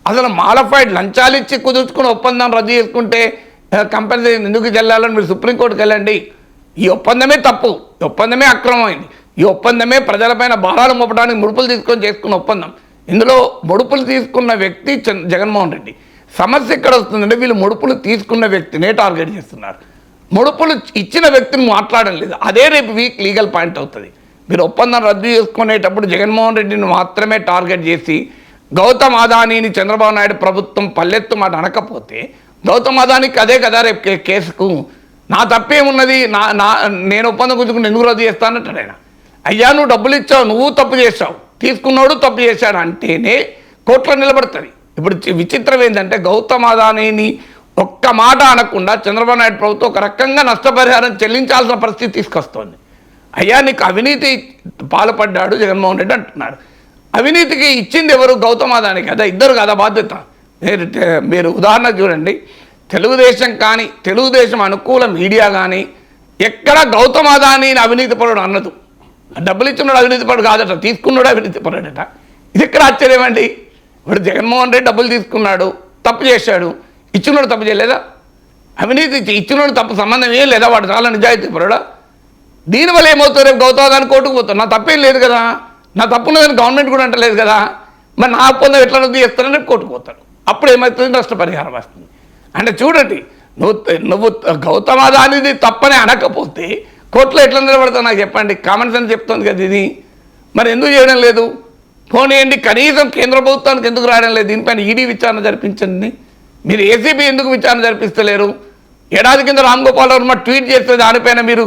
అసలు మాలఫైడ్ లంచాలు ఇచ్చి కుదుర్చుకున్న ఒప్పందం రద్దు చేసుకుంటే కంపెనీషన్ ఎందుకు చెల్లాలని మీరు సుప్రీంకోర్టుకి వెళ్ళండి. ఈ ఒప్పందమే తప్పు, ఈ ఒప్పందమే అక్రమమైంది, ఈ ఒప్పందమే ప్రజలపైన భారాలు మోపడానికి ముడుపులు తీసుకొని చేసుకున్న ఒప్పందం. ఇందులో ముడుపులు తీసుకున్న వ్యక్తి జగన్మోహన్ రెడ్డి. సమస్య ఎక్కడ వస్తుందంటే వీళ్ళు ముడుపులు తీసుకున్న వ్యక్తినే టార్గెట్ చేస్తున్నారు. ముడుపులు ఇచ్చిన వ్యక్తిని మాట్లాడడం లేదు. అదే రేపు వీక్ లీగల్ పాయింట్ అవుతుంది. మీరు ఒప్పందం రద్దు చేసుకునేటప్పుడు జగన్మోహన్ రెడ్డిని మాత్రమే టార్గెట్ చేసి గౌతమ్ అదానీని చంద్రబాబు నాయుడు ప్రభుత్వం పల్లెత్తు మాట అనకపోతే గౌతమ్ అదానికి అదే కదా రేపు కేసుకు. నా తప్పేమున్నది, నేను ఒప్పందం గురించి ఎందుకు రద్దు చేస్తానంటాడు ఆయన. అయ్యా నువ్వు డబ్బులు ఇచ్చావు, నువ్వు తప్పు చేసావు, తీసుకున్నాడు తప్పు చేశాడు అంటేనే కోర్టులో నిలబడుతుంది. ఇప్పుడు విచిత్రం ఏంటంటే గౌతమ్ అదానీని ఒక్క మాట అనకుండా చంద్రబాబు నాయుడు ప్రభుత్వం ఒక రకంగా నష్టపరిహారం చెల్లించాల్సిన పరిస్థితి తీసుకొస్తోంది. అయ్యా నీకు అవినీతి పాల్పడ్డాడు జగన్మోహన్ రెడ్డి అంటున్నాడు. అవినీతికి ఇచ్చింది ఎవరు? గౌతమ్ అదానీ కదా, ఇద్దరు కదా బాధ్యత. మీరు ఉదాహరణ చూడండి, తెలుగుదేశం కానీ తెలుగుదేశం అనుకూల మీడియా కానీ ఎక్కడ గౌతమ్ అదానీని అవినీతి పరుడు అన్నదు. డబ్బులు ఇచ్చినాడు అవినీతి పరుడు కాదట, తీసుకున్నాడు అవినీతి పరుడట. ఇది ఎక్కడ ఆశ్చర్యం అండి? ఇప్పుడు జగన్మోహన్ రెడ్డి డబ్బులు తీసుకున్నాడు, తప్పు చేశాడు, ఇచ్చినోడు తప్పు చేయలేదా? అవినీతి ఇచ్చినోడు తప్పు సంబంధం ఏం లేదా? వాడు చాలా నిజాయితీ పరుడా? దీనివల్ల ఏమవుతుంది? రేపు గౌతమ్ అదానీ కోర్టుకు పోతాడు. నా తప్పేం లేదు కదా, నా తప్పున్నదని గవర్నమెంట్ కూడా అంటలేదు కదా, మరి నా ఒప్పందం ఎట్లా రద్దు చేస్తారని రేపు కోర్టుకు పోతాడు. అప్పుడు ఏమవుతుంది? నష్టపరిహారం వస్తుంది. అంటే చూడండి, నువ్వు గౌతమ్ అదానీది తప్పని అనకపోతే కోర్టులో ఎట్లా నిలబడతావు నాకు చెప్పండి. కామన్ సెన్స్ చెప్తుంది కదా ఇది. మరి ఎందుకు చేయడం లేదు? పోనీయండి, కనీసం కేంద్ర ప్రభుత్వానికి ఎందుకు రావడం లేదు? దీనిపైన ఈడీ విచారణ జరిపించండి. మీరు ఏసీబీ ఎందుకు విచారణ జరిపిస్తలేరు? ఏడాది కింద రామ్ గోపాల్ వర్మ ట్వీట్ చేస్తే దానిపైన మీరు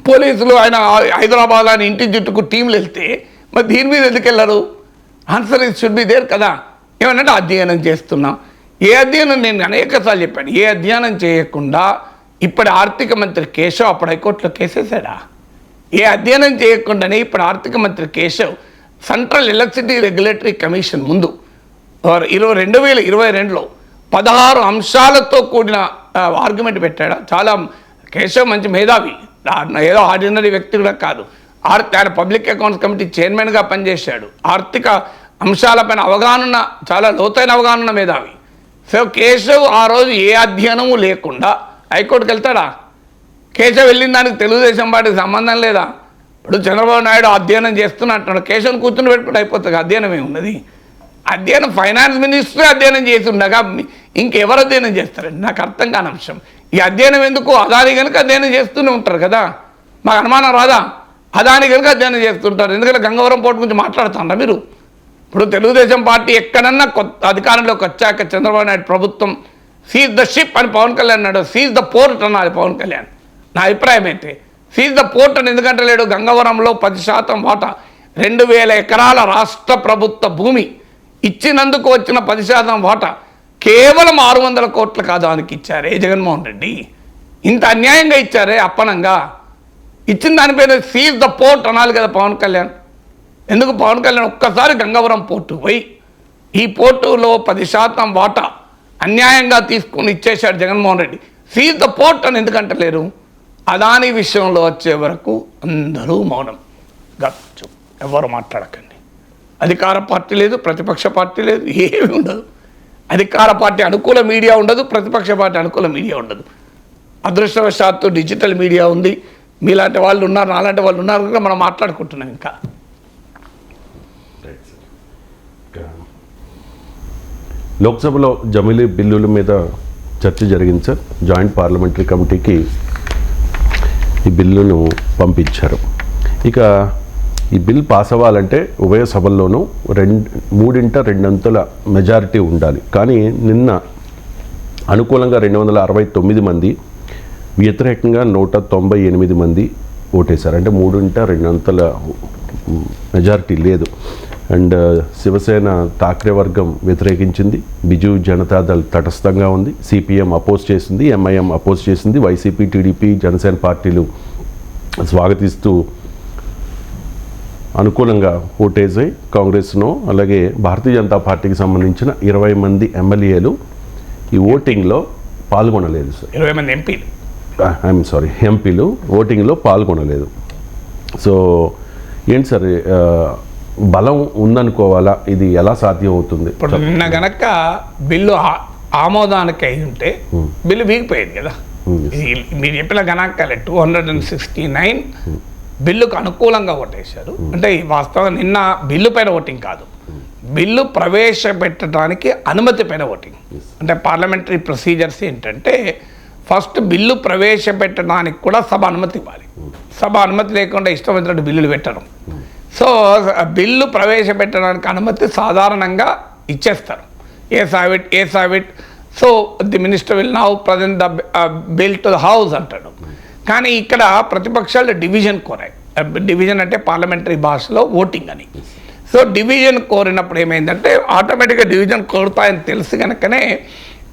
పోలీసులు ఆయన హైదరాబాద్ అని ఇంటి చుట్టూ టీంలు వెళ్తే మరి దీని మీద ఎందుకు వెళ్ళరు? Answer is should be there కదా. ఏమనంటే అధ్యయనం చేస్తున్నాం. ఏ అధ్యయనం, నేను అనేకసార్లు చెప్పాను, ఏ అధ్యయనం చేయకుండా ఇప్పటి ఆర్థిక మంత్రి కేశవ్ అప్పుడు హైకోర్టులో కేసేసాడా? ఏ అధ్యయనం చేయకుండానే ఇప్పుడు ఆర్థిక మంత్రి Keshav central electricity regulatory commission ముందు 2022లో 16 అంశాలతో కూడిన ఆర్గ్యుమెంట్ పెట్టాడా? చాలా కేశవ్ మంచి మేధావి, ఏదో ఆర్డినరీ వ్యక్తి కూడా కాదు. ఆయన పబ్లిక్ అకౌంట్స్ కమిటీ చైర్మన్గా పనిచేశాడు. ఆర్థిక అంశాలపైన అవగాహన, చాలా లోతైన అవగాహన మేధావి. సో కేశవ్ ఆ రోజు ఏ అధ్యయనము లేకుండా హైకోర్టుకి వెళ్తాడా? కేశవ్ వెళ్ళిన దానికి తెలుగుదేశం పార్టీకి సంబంధం లేదా? ఇప్పుడు చంద్రబాబు నాయుడు అధ్యయనం చేస్తున్నా అంటున్నాడు, కేశవ్ని కూర్చుని పెట్టుకుంటే అయిపోతుంది. అధ్యయనం ఏమున్నది? అధ్యయనం ఫైనాన్స్ మినిస్టరే అధ్యయనం చేసి ఉండగా ఇంకెవరు అధ్యయనం చేస్తారండి? నాకు అర్థం కాని అంశం. ఈ అధ్యయనం ఎందుకు? అదాని కనుక అధ్యయనం చేస్తూనే ఉంటారు కదా, మాకు అనుమానం రాదా? అదాని కనుక అధ్యయనం చేస్తుంటారు. ఎందుకంటే గంగవరం పోర్టు గురించి మాట్లాడుతున్నారా మీరు? ఇప్పుడు తెలుగుదేశం పార్టీ ఎక్కడన్నా కొత్త అధికారంలోకి వచ్చాక చంద్రబాబు నాయుడు ప్రభుత్వం సీజ్ ద షిప్ అని పవన్ కళ్యాణ్ అన్నాడు, సీజ్ ద పోర్ట్ అన్నది పవన్ కళ్యాణ్. నా అభిప్రాయం అయితే సీజ్ ద పోర్ట్ అని ఎందుకంటే లేడు, గంగవరంలో 10% వాటా 2000 ఎకరాల రాష్ట్ర ప్రభుత్వ భూమి ఇచ్చినందుకు వచ్చిన 10% వాటా కేవలం 600 కోట్ల కాదానికి ఇచ్చారే జగన్మోహన్ రెడ్డి. ఇంత అన్యాయంగా ఇచ్చారే, అప్పనంగా ఇచ్చిన దానిపైన సీజ్ ద పోర్ట్ అనాలి కదా పవన్ కళ్యాణ్. ఎందుకు పవన్ కళ్యాణ్ ఒక్కసారి గంగవరం పోర్టు పోయి ఈ పోర్టులో 10% వాటా అన్యాయంగా తీసుకుని ఇచ్చేశాడు Jaganmohan Reddy, seize the port అని ఎందుకంటే లేరు? అదాని విషయంలో వచ్చే వరకు అందరూ మౌనం, గచ్చు, ఎవరు మాట్లాడకండి. అధికార పార్టీ లేదు, ప్రతిపక్ష పార్టీ లేదు, ఏమీ ఉండదు. అధికార పార్టీ అనుకూల మీడియా ఉండదు, ప్రతిపక్ష పార్టీ అనుకూల మీడియా ఉండదు. అదృష్టవశాత్తు డిజిటల్ మీడియా ఉంది, మీలాంటి వాళ్ళు ఉన్నారు, నాలాంటి వాళ్ళు ఉన్నారు కూడా మనం మాట్లాడుకుంటున్నాం. ఇంకా లోక్సభలో జమిలీ బిల్లుల మీద చర్చ జరిగింది సార్. జాయింట్ పార్లమెంటరీ కమిటీకి ఈ బిల్లును పంపించారు. ఇక ఈ బిల్ పాస్ అవ్వాలంటే ఉభయ సభల్లోనూ 3/2 మెజారిటీ ఉండాలి. కానీ నిన్న అనుకూలంగా 269 మంది, వ్యతిరేకంగా 198 మంది ఓటేశారు. అంటే 3/2 మెజారిటీ లేదు. అండ్ శివసేన ఠాక్రే వర్గం వ్యతిరేకించింది, బిజు జనతాదళ్ తటస్థంగా ఉంది, సిపిఎం అపోజ్ చేసింది, ఎంఐఎం అపోజ్ చేసింది, వైసీపీ, టీడీపీ, జనసేన పార్టీలు స్వాగతిస్తూ అనుకూలంగా ఓటేసాయి. కాంగ్రెస్ను అలాగే భారతీయ జనతా పార్టీకి సంబంధించిన 20 మంది ఎమ్మెల్యేలు ఈ ఓటింగ్లో పాల్గొనలేదు సార్. 20 మంది ఎంపీలు ఓటింగ్లో పాల్గొనలేదు. సో ఏంటి సార్, బలం ఉందనుకోవాలా? ఇది ఎలా సాధ్యం అవుతుంది? ఇప్పుడు నిన్న గనక బిల్లు ఆమోదానికి అయి ఉంటే బిల్లు వీగిపోయేది కదా. మీరు చెప్పిన గణాంకాలే 269 బిల్లుకు అనుకూలంగా ఓటేశారు. అంటే వాస్తవంగా నిన్న బిల్లు పైన ఓటింగ్ కాదు, బిల్లు ప్రవేశపెట్టడానికి అనుమతి పైన ఓటింగ్. అంటే పార్లమెంటరీ ప్రొసీజర్స్ ఏంటంటే ఫస్ట్ బిల్లు ప్రవేశపెట్టడానికి కూడా సభ అనుమతి ఇవ్వాలి. సభ అనుమతి లేకుండా ఇష్టం వచ్చినట్టు బిల్లులు పెట్టడం. సో బిల్లు ప్రవేశపెట్టడానికి అనుమతి సాధారణంగా ఇచ్చేస్తారు. Ayes have it so the minister will now present the bill to the house అంటాడు. కానీ ఇక్కడ ప్రతిపక్షాలు డివిజన్ కోరాయి. డివిజన్ అంటే పార్లమెంటరీ భాషలో ఓటింగ్ అని. సో డివిజన్ కోరినప్పుడు ఏమైందంటే ఆటోమేటిక్గా డివిజన్ కోరుతాయని తెలిసి కనుకనే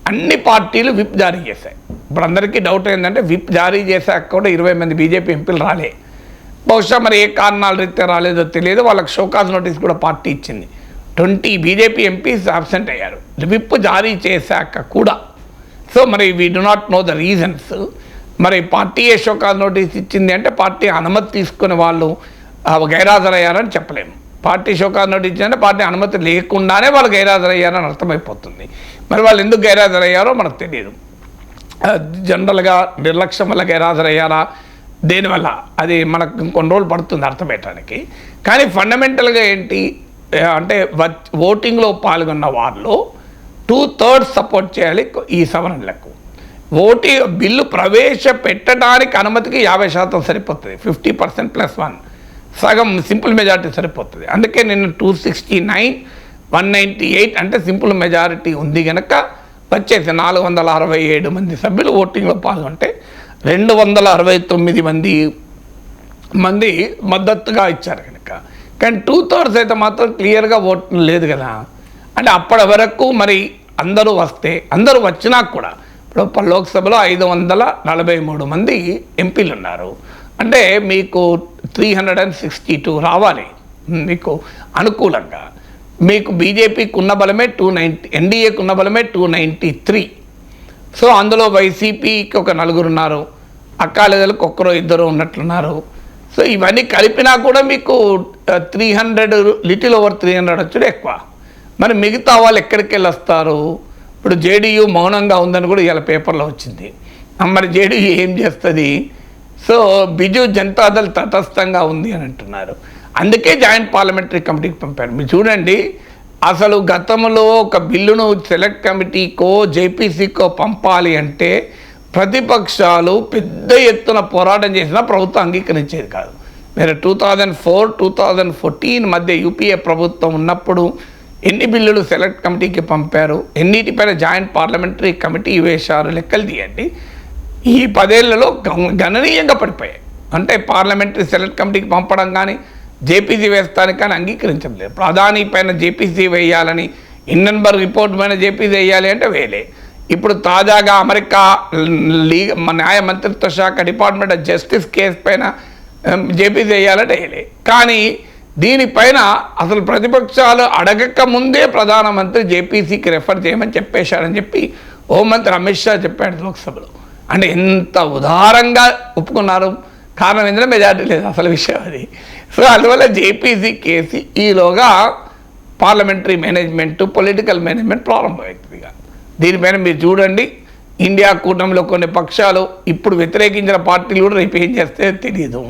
అన్ని పార్టీలు విప్ జారీ చేశాయి. ఇప్పుడు అందరికీ డౌట్ ఏంటంటే విప్ జారీ చేశాక కూడా 20 మంది బీజేపీ ఎంపీలు రాలే. బహుశా మరి ఏ కారణాల రీత్యా రాలేదో తెలియదు. వాళ్ళకి షోకాజ్ నోటీస్ కూడా పార్టీ ఇచ్చింది. 20 బీజేపీ ఎంపీస్ అబ్సెంట్ అయ్యారు విప్ జారీ చేశాక కూడా. సో మరి we do not know the reasons. మరి పార్టీ ఏ షోకాజ్ నోటీస్ ఇచ్చింది అంటే పార్టీ అనుమతి తీసుకునే వాళ్ళు గైరాజరయ్యారని చెప్పలేము. పార్టీ షోకాజ్ నోటీస్ ఇచ్చిందంటే పార్టీ అనుమతి లేకుండానే వాళ్ళు గైరాజరయ్యారని అర్థమైపోతుంది. మరి వాళ్ళు ఎందుకు గైరాజరయ్యారో మనకు తెలియదు. జనరల్గా నిర్లక్ష్యం వల్ల గైరాజరయ్యారా, దేనివల్ల అది మనకు కొన్ని రోజులు పడుతుంది అర్థమయ్యటానికి. కానీ ఫండమెంటల్గా ఏంటి అంటే ఓటింగ్లో పాల్గొన్న వాళ్ళు 2/3 సపోర్ట్ చేయాలి ఈ సవరణలకు. బిల్లు ప్రవేశపెట్టడానికి అనుమతికి 50% సరిపోతుంది. 50% + 1 సగం సింపుల్ మెజారిటీ సరిపోతుంది. అందుకే నిన్న 269, 198 అంటే సింపుల్ మెజారిటీ ఉంది కనుక వచ్చేసి 467 మంది సభ్యులు ఓటింగ్లో పాల్గొంటే 269 మంది మద్దతుగా ఇచ్చారు కనుక. కానీ 2/3 అయితే మాత్రం క్లియర్గా ఓట్ లేదు కదా. అంటే అప్పటి వరకు మరి అందరూ వస్తే, అందరూ వచ్చినా కూడా ఇప్పుడు లోక్సభలో 543 మంది ఎంపీలు ఉన్నారు. అంటే మీకు 362 రావాలి మీకు అనుకూలంగా. మీకు బీజేపీకి ఉన్న బలమే 290, ఎన్డీఏకి ఉన్న బలమే 293. సో అందులో వైసీపీకి ఒక 4 ఉన్నారు, అక్కాలేదలకు ఒక్కరో ఇద్దరు ఉన్నట్లున్నారు. సో ఇవన్నీ కలిపినా కూడా మీకు 300, లిటిల్ ఓవర్ 300 వచ్చాడు ఎక్కువ. మరి మిగతా వాళ్ళు ఎక్కడికి వెళ్ళి వస్తారు? ఇప్పుడు జేడీయూ మౌనంగా ఉందని కూడా ఇలా పేపర్లో వచ్చింది. మరి జేడీయూ ఏం చేస్తుంది? సో బిజు జనతాదళ్ తటస్థంగా ఉంది అని అంటున్నారు. అందుకే జాయింట్ పార్లమెంటరీ కమిటీకి పంపారు. మీరు చూడండి, అసలు గతంలో ఒక బిల్లును సెలెక్ట్ కమిటీకో జేపీసీకో పంపాలి అంటే ప్రతిపక్షాలు పెద్ద ఎత్తున పోరాటం చేసినా ప్రభుత్వం అంగీకరించేది కాదు. మీరు 2004-2014 మధ్య యూపీఏ ప్రభుత్వం ఉన్నప్పుడు ఎన్ని బిల్లులు సెలెక్ట్ కమిటీకి పంపారు, ఎన్నిటిపైన జాయింట్ పార్లమెంటరీ కమిటీ వేశారు, లెక్కలు తీయండి. ఈ 10 ఏళ్లలో గణనీయంగా పడిపోయాయి. అంటే పార్లమెంటరీ సెలెక్ట్ కమిటీకి పంపడం కానీ జేపీసీ వేస్తానికి కానీ అంగీకరించలేదు. ప్రధాని పైన జేపీసీ వేయాలని, హిండెన్బర్గ్ రిపోర్ట్ పైన జేపీసీ వేయాలి అంటే వేలే. ఇప్పుడు తాజాగా అమెరికా న్యాయ మంత్రిత్వ శాఖ డిపార్ట్మెంట్ ఆఫ్ జస్టిస్ కేసు పైన జేపీసీ వేయాలంటే వేయలే. కానీ దీనిపైన అసలు ప్రతిపక్షాలు అడగక ముందే ప్రధానమంత్రి జేపీసీకి రెఫర్ చేయమని చెప్పేశాడని చెప్పి హోంమంత్రి అమిత్ షా చెప్పాడు లోక్సభలో. అంటే ఎంత ఉదారంగా ఒప్పుకున్నారు. కారణం ఏంటంటే మెజారిటీ లేదు, అసలు విషయం అది. సో అందువల్ల జేపీసీ కేసు ఈలోగా పార్లమెంటరీ మేనేజ్మెంట్, పొలిటికల్ మేనేజ్మెంట్ ప్రారంభమవుతుందిగా. దీనిపైన మీరు చూడండి, ఇండియా కూటమిలో కొన్ని పక్షాలు ఇప్పుడు వ్యతిరేకించిన పార్టీలు కూడా రేపు ఏం చేస్తే తెలియదు.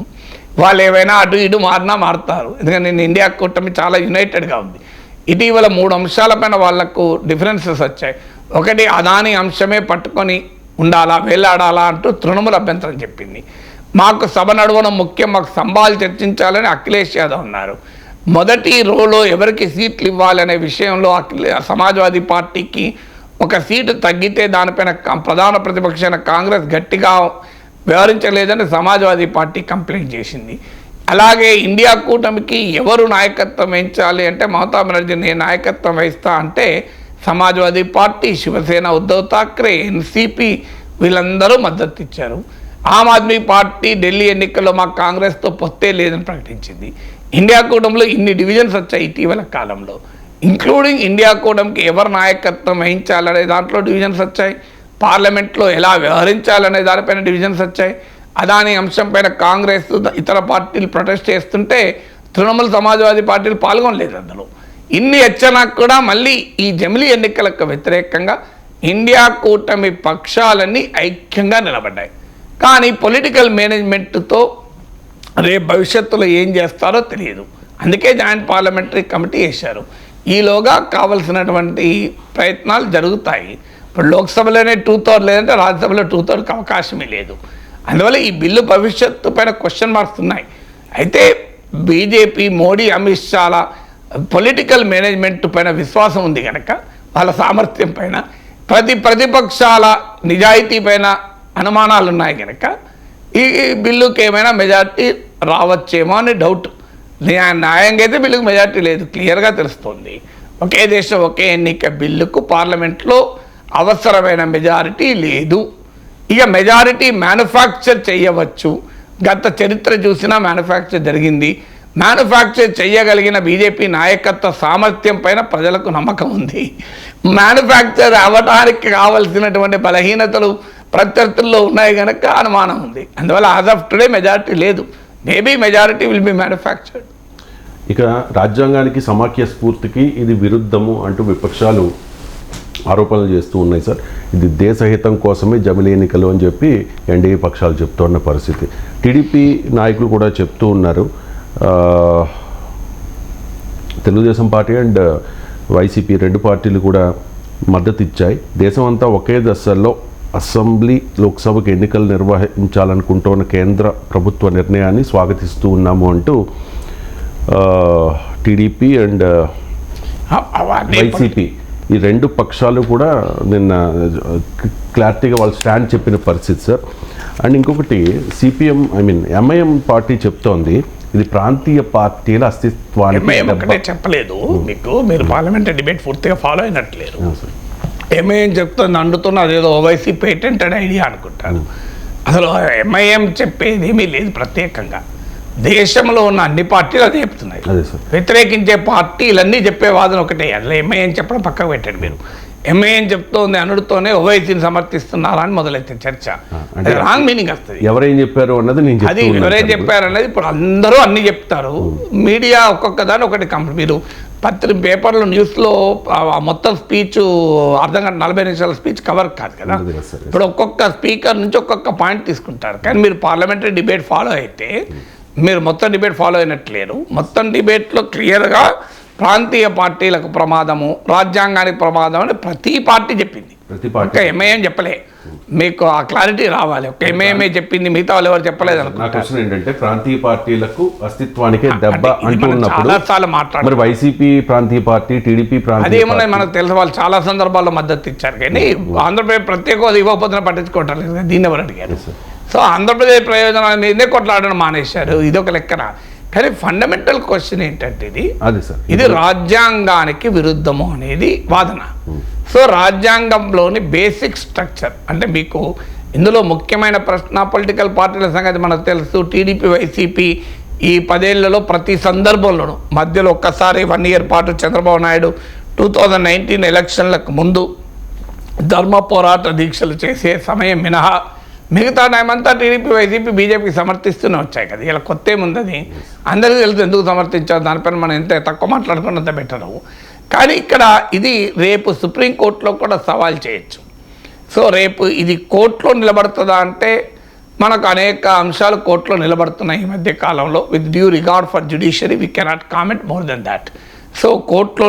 వాళ్ళు ఏవైనా అటు ఇటు మారుతారు. ఎందుకంటే నేను ఇండియా కూటమి చాలా యునైటెడ్గా ఉంది. ఇటీవల 3 అంశాలపైన వాళ్లకు డిఫరెన్సెస్ వచ్చాయి. ఒకటి, అదాని అంశమే పట్టుకొని ఉండాలా, వేలాడాలా అంటూ తృణమూల్ అభ్యంతరం చెప్పింది. మాకు సభ నడవడం ముఖ్యం, మాకు సంభాలు చర్చించాలని అఖిలేష్ యాదవ్ అన్నారు. మొదటి రోలో ఎవరికి సీట్లు ఇవ్వాలనే విషయంలో సమాజ్వాదీ పార్టీకి ఒక సీటు తగ్గితే దానిపైన ప్రధాన ప్రతిపక్షమైన కాంగ్రెస్ గట్టిగా వ్యవహరించలేదని సమాజ్వాదీ పార్టీ కంప్లైంట్ చేసింది. అలాగే ఇండియా కూటమికి ఎవరు నాయకత్వం వహించాలి అంటే మమతా బెనర్జీ నేను నాయకత్వం వహిస్తా అంటే సమాజ్వాదీ పార్టీ, శివసేన, ఉద్ధవ్ ఠాక్రే, ఎన్సీపీ వీళ్ళందరూ మద్దతు ఇచ్చారు. ఆమ్ ఆద్మీ పార్టీ ఢిల్లీ ఎన్నికల్లో మాకు కాంగ్రెస్తో పొత్తే లేదని ప్రకటించింది. ఇండియా కూటమిలో ఇన్ని డివిజన్స్ వచ్చాయి ఇటీవల కాలంలో, ఇంక్లూడింగ్ ఇండియా కూటమికి ఎవరు నాయకత్వం వహించాలనే దాంట్లో డివిజన్స్ వచ్చాయి. పార్లమెంట్లో ఎలా వ్యవహరించాలనే దానిపైన డివిజన్స్ వచ్చాయి. అదాని అంశంపైన కాంగ్రెస్ ఇతర పార్టీలు ప్రొటెస్ట్ చేస్తుంటే తృణమూల్, సమాజ్వాదీ పార్టీలు పాల్గొనలేదు అందులో. ఇన్ని హెచ్చరికలకు కూడా మళ్ళీ ఈ జమిలీ ఎన్నికలకు వ్యతిరేకంగా ఇండియా కూటమి పక్షాలన్నీ ఐక్యంగా నిలబడ్డాయి. కానీ పొలిటికల్ మేనేజ్మెంట్తో రేపు భవిష్యత్తులో ఏం చేస్తారో తెలియదు. అందుకే జాయింట్ పార్లమెంటరీ కమిటీ వేశారు. ఈలోగా కావలసినటువంటి ప్రయత్నాలు జరుగుతాయి. ఇప్పుడు లోక్సభలోనే 2/3 లేదంటే రాజ్యసభలో 2/3 అవకాశమే లేదు. అందువల్ల ఈ బిల్లు భవిష్యత్తు పైన క్వశ్చన్ మార్క్స్ ఉన్నాయి. అయితే బీజేపీ, మోడీ, అమిత్ షాల పొలిటికల్ మేనేజ్మెంట్ పైన విశ్వాసం ఉంది కనుక, వాళ్ళ సామర్థ్యం పైన, ప్రతిపక్షాల నిజాయితీ పైన అనుమానాలు ఉన్నాయి కనుక ఈ బిల్లుకి ఏమైనా మెజార్టీ రావచ్చేమో అని డౌట్. న్యాయంగా అయితే బిల్లుకు మెజార్టీ లేదు, క్లియర్గా తెలుస్తుంది. ఒకే దేశం ఒకే ఎన్నిక బిల్లుకు పార్లమెంట్లో అవసరమైన మెజారిటీ లేదు. ఇక మెజారిటీ మ్యానుఫ్యాక్చర్ చేయవచ్చు. గత చరిత్ర చూసినా మ్యానుఫ్యాక్చర్ జరిగింది. మ్యానుఫ్యాక్చర్ చేయగలిగిన బీజేపీ నాయకత్వ సామర్థ్యం పైన ప్రజలకు నమ్మకం ఉంది. మ్యానుఫ్యాక్చర్ అవ్వడానికి కావలసినటువంటి బలహీనతలు ప్రత్యర్థుల్లో ఉన్నాయి కనుక అనుమానం ఉంది. అందువల్ల యాజ్ ఆఫ్ టుడే మెజారిటీ లేదు. Maybe majority will be manufactured. ఇక రాజ్యాంగానికి, సమాఖ్య స్ఫూర్తికి ఇది విరుద్ధము అంటూ విపక్షాలు ఆరోపణలు చేస్తూ ఉన్నాయి సార్. ఇది దేశహితం కోసమే జమిలీ ఎన్నికలు అని చెప్పి ఎన్డీఏ పక్షాలు చెప్తున్న పరిస్థితి. టీడీపీ నాయకులు కూడా చెప్తూ ఉన్నారు, తెలుగుదేశం పార్టీ అండ్ వైసీపీ 2 పార్టీలు కూడా మద్దతు ఇచ్చాయి. దేశం అంతా ఒకే దశలో అసెంబ్లీ, లోక్సభకు ఎన్నికలు నిర్వహించాలనుకుంటున్న కేంద్ర ప్రభుత్వ నిర్ణయాన్ని స్వాగతిస్తూ ఉన్నాము అంటూ టీడీపీ అండ్ వైసీపీ ఈ 2 పక్షాలు కూడా నిన్న క్లారిటీగా వాళ్ళు స్టాండ్ చెప్పిన పరిస్థితి సార్. అండ్ ఇంకొకటి సిపిఎం, ఎంఐఎం పార్టీ చెప్తోంది ఇది ప్రాంతీయ పార్టీల అస్తిత్వానికి చెప్పలేదు. మీకు మీరు పార్లమెంటరీ డిబేట్ పూర్తిగా ఫాలో అయినట్లేరు. ఎంఐఎం చెప్తుంది అండుతున్న అదేదో ఓవైసీ పేటెంటెడ్ ఐడియా అనుకుంటాను. అసలు ఎంఐఎం చెప్పేది ఏమీ లేదు ప్రత్యేకంగా. దేశంలో ఉన్న అన్ని పార్టీలు అదే చెప్తున్నాయి. వ్యతిరేకించే పార్టీలన్నీ చెప్పే వాదన ఒకటే. అసలు ఎంఐఎం చెప్పడం పక్కకు పెట్టండి మీరు. ఎంఐఎం చెప్తోంది అనుడితోనే ఓవైసీని సమర్థిస్తున్నారా అని మొదలైతే చర్చ. రాంగ్ మీనింగ్ వస్తుంది. ఎవరేం చెప్పారు అన్నది అది ఎవరేం చెప్పారు అన్నది ఇప్పుడు అందరూ అన్ని చెప్తారు. మీడియా ఒక్కొక్క దాని ఒకటి మీరు పేపర్లో న్యూస్లో మొత్తం స్పీచ్ అర్థం గంట 40 నిమిషాల స్పీచ్ కవర్ కాదు కదా. ఇప్పుడు ఒక్కొక్క స్పీకర్ నుంచి ఒక్కొక్క పాయింట్ తీసుకుంటారు. కానీ మీరు పార్లమెంటరీ డిబేట్ ఫాలో అయితే మీరు మొత్తం డిబేట్ ఫాలో అయినట్లేరు. మొత్తం డిబేట్లో క్లియర్గా ప్రాంతీయ పార్టీలకు ప్రమాదము, రాజ్యాంగానికి ప్రమాదం అని ప్రతి పార్టీ చెప్పింది. ఒక్క ఎంఐఎం చెప్పలే. మీకు ఆ క్లారిటీ రావాలి. ఒక ఎంఐఎంఏ చెప్పింది, మిగతా వాళ్ళు ఎవరు చెప్పలేదు. నా క్వశ్చన్ ఏంటంటే ప్రాంతీయ పార్టీలకు అస్తిత్వానికే దెబ్బ అంటున్నప్పుడు చాలా మాట్లాడారు. వైసీపీ ప్రాంతీయ పార్టీ, టీడీపీ ప్రాంతీయ అదేమన్నా మనకు తెలుసు. వాళ్ళు చాలా సందర్భాల్లో మద్దతు ఇచ్చారు. కానీ ఆంధ్రప్రదేశ్ ప్రత్యేక హోదా ఇవ్వకపోతే పట్టించుకోవటం లేదు. దీన్ని ఎవరు అడిగారు? సో ఆంధ్రప్రదేశ్ ప్రయోజనాల మీదే కొట్లాడడం మానేశారు. ఇదొక లెక్కన. కానీ ఫండమెంటల్ క్వశ్చన్ ఏంటంటే ఇది రాజ్యాంగానికి విరుద్ధము అనేది వాదన. సో రాజ్యాంగంలోని బేసిక్ స్ట్రక్చర్ అంటే మీకు ఇందులో ముఖ్యమైన ప్రశ్న పొలిటికల్ పార్టీల సంగతి మనకు తెలుసు. టీడీపీ, వైసీపీ ఈ 10 ఏళ్లలో ప్రతి సందర్భంలోనూ మధ్యలో ఒక్కసారి 1 ఇయర్ పాటు చంద్రబాబు నాయుడు 2019 ఎలక్షన్లకు ముందు ధర్మ పోరాట దీక్షలు చేసే సమయం మినహా మిగతా టైం అంతా టీడీపీ, వైసీపీ, బీజేపీకి సమర్థిస్తూనే వచ్చాయి కదా. ఇలా కొత్త ఏముందని అందరికీ తెలుసు. ఎందుకు సమర్థించారు దానిపైన మనం ఎంత తక్కువ మాట్లాడుకున్నంత బెటరు. కానీ ఇక్కడ ఇది రేపు సుప్రీంకోర్టులో కూడా సవాల్ చేయొచ్చు. సో రేపు ఇది కోర్టులో నిలబడుతుందా అంటే మనకు అనేక అంశాలు కోర్టులో నిలబడుతున్నాయి ఈ మధ్య కాలంలో. With due regard for judiciary we cannot comment more than that. So కోర్టులో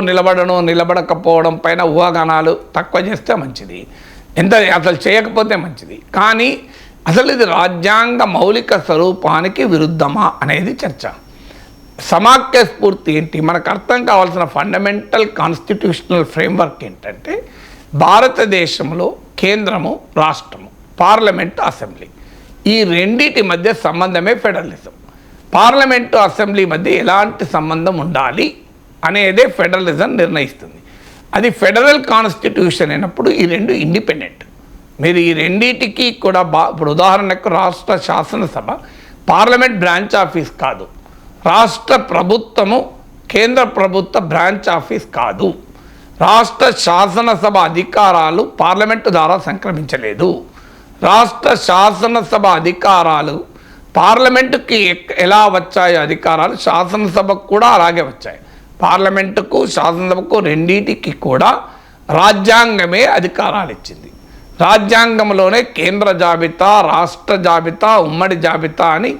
నిలబడకపోవడం పైన ఊహాగానాలు తక్కువ చేస్తే మంచిది, ఎంత అసలు చేయకపోతే మంచిది. కానీ అసలు ఇది రాజ్యాంగ మౌలిక స్వరూపానికి విరుద్ధమా అనేది చర్చ. సమాఖ్య స్ఫూర్తి ఏంటి? మనకు అర్థం కావాల్సిన ఫండమెంటల్ కాన్స్టిట్యూషనల్ ఫ్రేమ్వర్క్ ఏంటంటే భారతదేశంలో కేంద్రము, రాష్ట్రము, పార్లమెంటు, అసెంబ్లీ ఈ రెండింటి మధ్య సంబంధమే ఫెడరలిజం. పార్లమెంటు, అసెంబ్లీ మధ్య ఎలాంటి సంబంధం ఉండాలి అనేదే ఫెడరలిజం నిర్ణయిస్తుంది. అది ఫెడరల్ కాన్స్టిట్యూషన్ అయినప్పుడు ఈ రెండు ఇండిపెండెంట్. మీరు ఈ రెండింటికి కూడా ఇప్పుడు ఉదాహరణకు రాష్ట్ర శాసనసభ పార్లమెంట్ బ్రాంచ్ ఆఫీస్ కాదు, రాష్ట్ర ప్రభుత్వము కేంద్ర ప్రభుత్వ బ్రాంచ్ ఆఫీస్ కాదు. రాష్ట్ర శాసనసభ అధికారాలు పార్లమెంటు ద్వారా సంక్రమించలేదు. రాష్ట్ర శాసనసభ అధికారాలు పార్లమెంటుకి ఎలా వచ్చాయో అధికారాలు శాసనసభకు కూడా అలాగే వచ్చాయి. పార్లమెంటుకు, శాసనసభకు రెండింటికి కూడా రాజ్యాంగమే అధికారాలు ఇచ్చింది. రాజ్యాంగంలోనే కేంద్ర జాబితా, రాష్ట్ర జాబితా, ఉమ్మడి జాబితా అని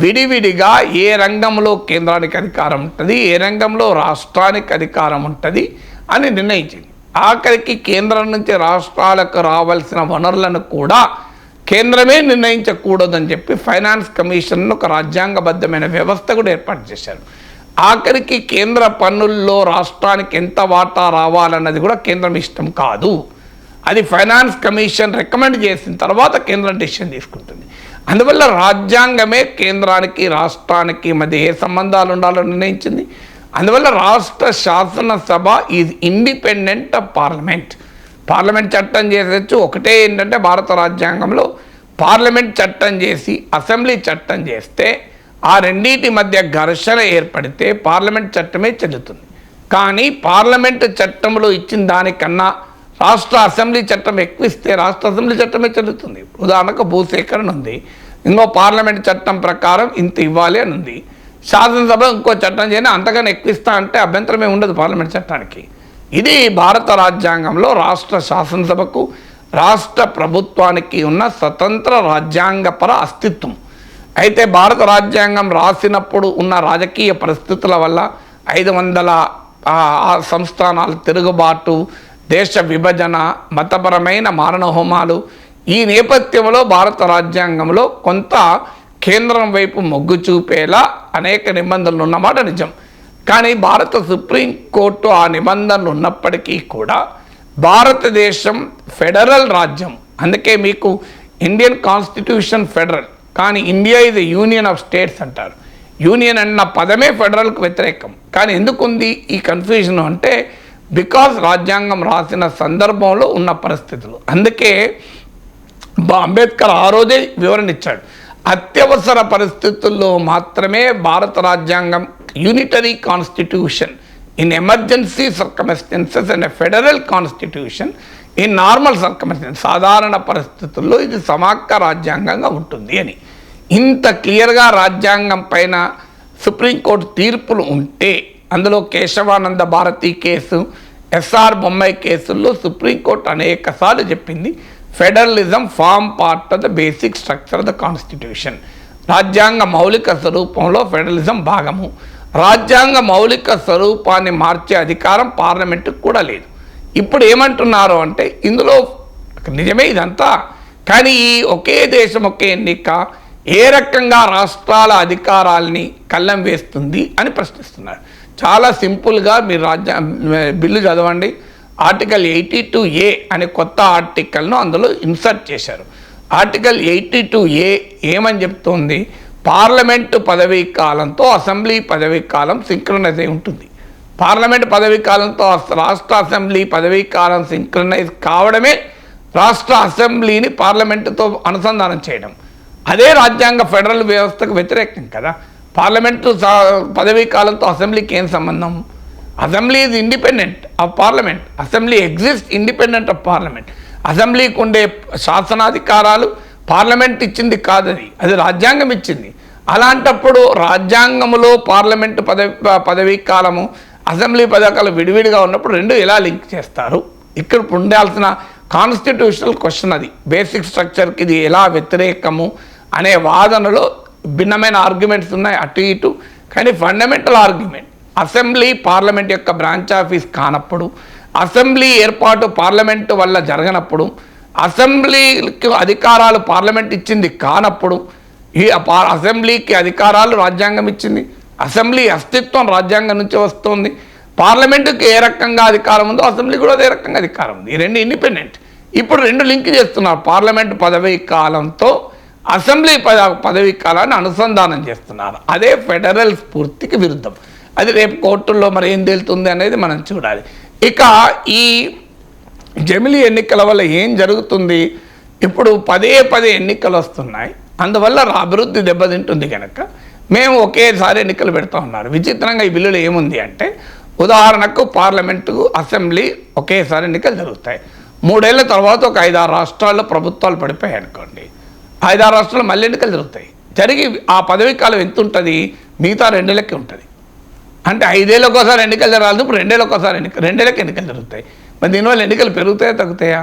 విడివిడిగా ఏ రంగంలో కేంద్రానికి అధికారం ఉంటుంది, ఏ రంగంలో రాష్ట్రానికి అధికారం ఉంటుంది అని నిర్ణయించింది. ఆఖరికి కేంద్రం నుంచి రాష్ట్రాలకు రావాల్సిన వనరులను కూడా కేంద్రమే నిర్ణయించకూడదని చెప్పి ఫైనాన్స్ కమిషన్ ఒక రాజ్యాంగబద్ధమైన వ్యవస్థ కూడా ఏర్పాటు చేశారు. ఆఖరికి కేంద్ర పన్నుల్లో రాష్ట్రానికి ఎంత వాటా రావాలన్నది కూడా కేంద్రం ఇష్టం కాదు. అది ఫైనాన్స్ కమిషన్ రికమెండ్ చేసిన తర్వాత కేంద్రం డెసిషన్ తీసుకుంటుంది. అందువల్ల రాజ్యాంగమే కేంద్రానికి, రాష్ట్రానికి మధ్య ఏ సంబంధాలు ఉండాలో నిర్ణయించింది. అందువల్ల రాష్ట్ర శాసనసభ is independent of parliament. Parliament చట్టం చేసేచ్చు. ఒకటే ఏంటంటే భారత రాజ్యాంగంలో పార్లమెంట్ చట్టం చేసి అసెంబ్లీ చట్టం చేస్తే ఆ రెండింటి మధ్య ఘర్షణ ఏర్పడితే పార్లమెంట్ చట్టమే చెల్లుతుంది. కానీ పార్లమెంటు చట్టంలో ఇచ్చిన దానికన్నా రాష్ట్ర అసెంబ్లీ చట్టం ఎక్కువ ఇస్తే రాష్ట్ర అసెంబ్లీ చట్టమే చెల్లుతుంది. ఉదాహరణకు భూసేకరణ ఉంది, ఇంకో పార్లమెంట్ చట్టం ప్రకారం ఇంత ఇవ్వాలి అని ఉంది. శాసనసభ ఇంకో చట్టం చేయని అంతకన్నా ఎక్కువ ఇస్తా అంటే అభ్యంతరమే ఉండదు పార్లమెంట్ చట్టానికి. ఇది భారత రాజ్యాంగంలో రాష్ట్ర శాసనసభకు, రాష్ట్ర ప్రభుత్వానికి ఉన్న స్వతంత్ర రాజ్యాంగపర అస్తిత్వం. అయితే భారత రాజ్యాంగం రాసినప్పుడు ఉన్న రాజకీయ పరిస్థితుల వల్ల 500 సంస్థానాలు తిరుగుబాటు, దేశ విభజన, మతపరమైన మారణహోమాలు, ఈ నేపథ్యంలో భారత రాజ్యాంగంలో కొంత కేంద్రం వైపు మొగ్గు చూపేలా అనేక నిబంధనలు ఉన్నమాట నిజం. కానీ భారత సుప్రీంకోర్టు ఆ నిబంధనలు ఉన్నప్పటికీ కూడా భారతదేశం ఫెడరల్ రాజ్యం. అందుకే మీకు ఇండియన్ కాన్స్టిట్యూషన్ ఫెడరల్, కానీ India is a union of states అంటారు. యూనియన్ అన్న పదమే ఫెడరల్కు వ్యతిరేకం. కానీ ఎందుకుంది ఈ కన్ఫ్యూజన్ అంటే బికాజ్ రాజ్యాంగం రాసిన సందర్భంలో ఉన్న పరిస్థితులు. అందుకే అంబేద్కర్ ఆ రోజే వివరణ ఇచ్చాడు, అత్యవసర పరిస్థితుల్లో మాత్రమే భారత రాజ్యాంగం unitary constitution in emergency circumstances and federal constitution in normal circumstance, సాధారణ పరిస్థితుల్లో ఇది సమాఖ్య రాజ్యాంగంగా ఉంటుంది అని. ఇంత క్లియర్గా రాజ్యాంగం పైన సుప్రీంకోర్టు తీర్పులు ఉంటే, అందులో కేశవానంద భారతి కేసు, ఎస్ఆర్ బొమ్మాయి కేసుల్లో సుప్రీంకోర్టు అనేక సార్లు చెప్పింది federalism form part of the basic structure of the constitution. రాజ్యాంగ మౌలిక స్వరూపంలో ఫెడరలిజం భాగము. రాజ్యాంగ మౌలిక స్వరూపాన్ని మార్చే అధికారం పార్లమెంటుకు కూడా లేదు. ఇప్పుడు ఏమంటున్నారు అంటే ఇందులో నిజమే ఇదంతా, కానీ ఈ ఒకే దేశం ఒకే ఎన్నిక ఏ రకంగా రాష్ట్రాల అధికారాల్ని కళ్ళం వేస్తుంది అని ప్రశ్నిస్తున్నారు. చాలా సింపుల్గా మీరు బిల్లు చదవండి. ఆర్టికల్ 82A అనే కొత్త ఆర్టికల్ను అందులో ఇన్సర్ట్ చేశారు. ఆర్టికల్ 82A ఏమని చెప్తోంది, పార్లమెంటు పదవీ కాలంతో అసెంబ్లీ పదవీ కాలం సింక్రనైజ్ అయి ఉంటుంది. పార్లమెంట్ పదవీ కాలంతో రాష్ట్ర అసెంబ్లీ పదవీ కాలం సింక్రనైజ్ కావడమే రాష్ట్ర అసెంబ్లీని పార్లమెంటుతో అనుసంధానం చేయడం. అదే రాజ్యాంగ ఫెడరల్ వ్యవస్థకు వ్యతిరేకం కదా. పార్లమెంటు పదవీ కాలంతో అసెంబ్లీకి ఏం సంబంధం? Assembly is independent of parliament, assembly exist independent of parliament. అసెంబ్లీకి ఉండే శాసనాధికారాలు పార్లమెంట్ ఇచ్చింది కాదు, అది రాజ్యాంగం ఇచ్చింది. అలాంటప్పుడు రాజ్యాంగంలో పార్లమెంటు పదవీ కాలము అసెంబ్లీ పదవి కాలం విడివిడిగా ఉన్నప్పుడు రెండు ఎలా లింక్ చేస్తారు? ఇక్కడ ఉండాల్సిన కాన్స్టిట్యూషనల్ క్వశ్చన్ అది. బేసిక్ స్ట్రక్చర్కి ఇది ఎలా వ్యతిరేకము అనే వాదనలో భిన్నమైన ఆర్గ్యుమెంట్స్ ఉన్నాయి అటు ఇటు. కానీ ఫండమెంటల్ ఆర్గ్యుమెంట్ అసెంబ్లీ పార్లమెంట్ యొక్క బ్రాంచ్ ఆఫీస్ కానప్పుడు, అసెంబ్లీ ఏర్పాటు పార్లమెంటు వల్ల జరగనప్పుడు, అసెంబ్లీకి అధికారాలు పార్లమెంట్ ఇచ్చింది కానప్పుడు, ఈ అసెంబ్లీకి అధికారాలు రాజ్యాంగం ఇచ్చింది, అసెంబ్లీ అస్తిత్వం రాజ్యాంగం నుంచి వస్తుంది. పార్లమెంటుకి ఏ రకంగా అధికారం ఉందో అసెంబ్లీ కూడా అదే రకంగా అధికారం ఉంది. ఈ రెండు ఇండిపెండెంట్. ఇప్పుడు రెండు లింక్ చేస్తున్నారు. పార్లమెంట్ పదవీ కాలంతో అసెంబ్లీ పదవీ కాలాన్ని అనుసంధానం చేస్తున్నారు. అదే ఫెడరల్ స్ఫూర్తికి విరుద్ధం. అది రేపు కోర్టుల్లో మరి ఏం తేలుతుంది అనేది మనం చూడాలి. ఇక ఈ జమిలీ ఎన్నికల వల్ల ఏం జరుగుతుంది? ఇప్పుడు పదే ఎన్నికలు వస్తున్నాయి. అందువల్ల అభివృద్ధి దెబ్బతింటుంది కనుక మేము ఒకేసారి ఎన్నికలు పెడతా ఉన్నారు. విచిత్రంగా ఈ బిల్లులో ఏముంది అంటే, ఉదాహరణకు పార్లమెంటు అసెంబ్లీ ఒకేసారి ఎన్నికలు జరుగుతాయి. 3 ఏళ్ల తర్వాత ఒక 5-6 రాష్ట్రాల్లో ప్రభుత్వాలు పడిపోయాయి అనుకోండి, 5-6 రాష్ట్రాల్లో మళ్ళీ ఎన్నికలు జరుగుతాయి. జరిగి ఆ పదవీ కాలం ఎంత ఉంటుంది? మిగతా 2 ఏళ్ళకి ఉంటుంది. అంటే 5 ఏళ్ళకి ఒకసారి ఎన్నికలు జరగాలి, ఇప్పుడు 2 ఏళ్ళకి ఒకసారి 2 ఏళ్ళకి ఎన్నికలు జరుగుతాయి. మరి దీనివల్ల ఎన్నికలు పెరుగుతాయా తగ్గుతాయా?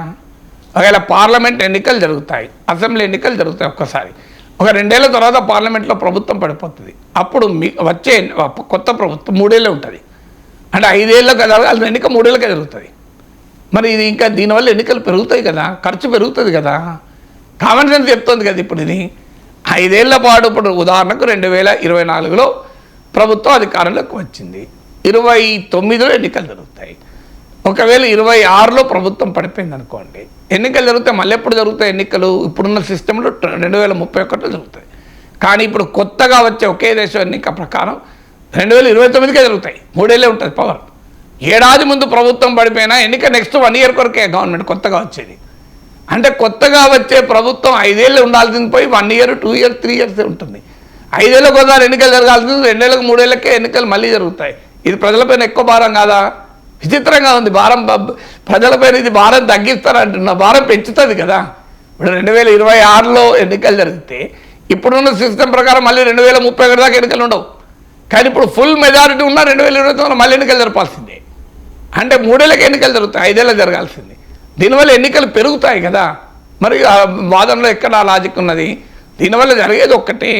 ఒకవేళ పార్లమెంట్ ఎన్నికలు జరుగుతాయి, అసెంబ్లీ ఎన్నికలు జరుగుతాయి ఒక్కసారి, ఒక 2 ఏళ్ల తర్వాత పార్లమెంట్లో ప్రభుత్వం పడిపోతుంది. అప్పుడు వచ్చే కొత్త ప్రభుత్వం 3 ఏళ్ళే ఉంటుంది. అంటే 5 ఏళ్ళకి జరగాలి ఎన్నిక, 3 ఏళ్ళకే జరుగుతుంది. మరి ఇది ఇంకా దీనివల్ల ఎన్నికలు పెరుగుతాయి కదా, ఖర్చు పెరుగుతుంది కదా. కామన్ సెన్స్ చెప్తుంది కదా. ఇప్పుడు ఇది 5 ఏళ్ల పాటు, ఇప్పుడు ఉదాహరణకు 2024లో ప్రభుత్వం అధికారంలోకి వచ్చింది, 29లో ఎన్నికలు జరుగుతాయి. ఒకవేళ 26లో ప్రభుత్వం పడిపోయింది అనుకోండి, ఎన్నికలు జరుగుతాయి. మళ్ళీ ఎప్పుడు జరుగుతాయి ఎన్నికలు? ఇప్పుడున్న సిస్టంలో 2031లో జరుగుతాయి. కానీ ఇప్పుడు కొత్తగా వచ్చే ఒకే దేశం ఎన్నిక ప్రకారం 2029కే జరుగుతాయి. 3 ఏళ్ళే ఉంటుంది పవర్. ఏడాది ముందు ప్రభుత్వం పడిపోయినా ఎన్నిక నెక్స్ట్ 1 ఇయర్ కొరకే గవర్నమెంట్ కొత్తగా వచ్చేది. అంటే కొత్తగా వచ్చే ప్రభుత్వం 5 ఏళ్ళు ఉండాల్సింది పోయి 1 ఇయర్, 2 ఇయర్స్, 3 ఇయర్స్ ఉంటుంది. 5 ఏళ్ళకి ఒకసారి ఎన్నికలు జరగాల్సింది 2 ఏళ్ళకి, 3 ఏళ్ళకే ఎన్నికలు మళ్ళీ జరుగుతాయి. ఇది ప్రజలపైన ఎక్కువ భారం కాదా? విచిత్రంగా ఉంది. భారం ప్రజలపైన ఇది భారం తగ్గిస్తారంటున్న, భారం పెంచుతుంది కదా. ఇప్పుడు 2026లో ఎన్నికలు జరిగితే ఇప్పుడున్న సిస్టమ్ ప్రకారం మళ్ళీ 2031 దాకా ఎన్నికలు ఉండవు. కానీ ఇప్పుడు ఫుల్ మెజారిటీ ఉన్న 2029లో మళ్ళీ ఎన్నికలు జరపాల్సిందే. అంటే 3 ఏళ్ళకి ఎన్నికలు జరుగుతాయి, 5 ఏళ్ళకి జరగాల్సింది. దీనివల్ల ఎన్నికలు పెరుగుతాయి కదా. మరి ఆ వాదనలో ఎక్కడ లాజిక్ ఉన్నది? దీనివల్ల జరిగేది ఒక్కటే,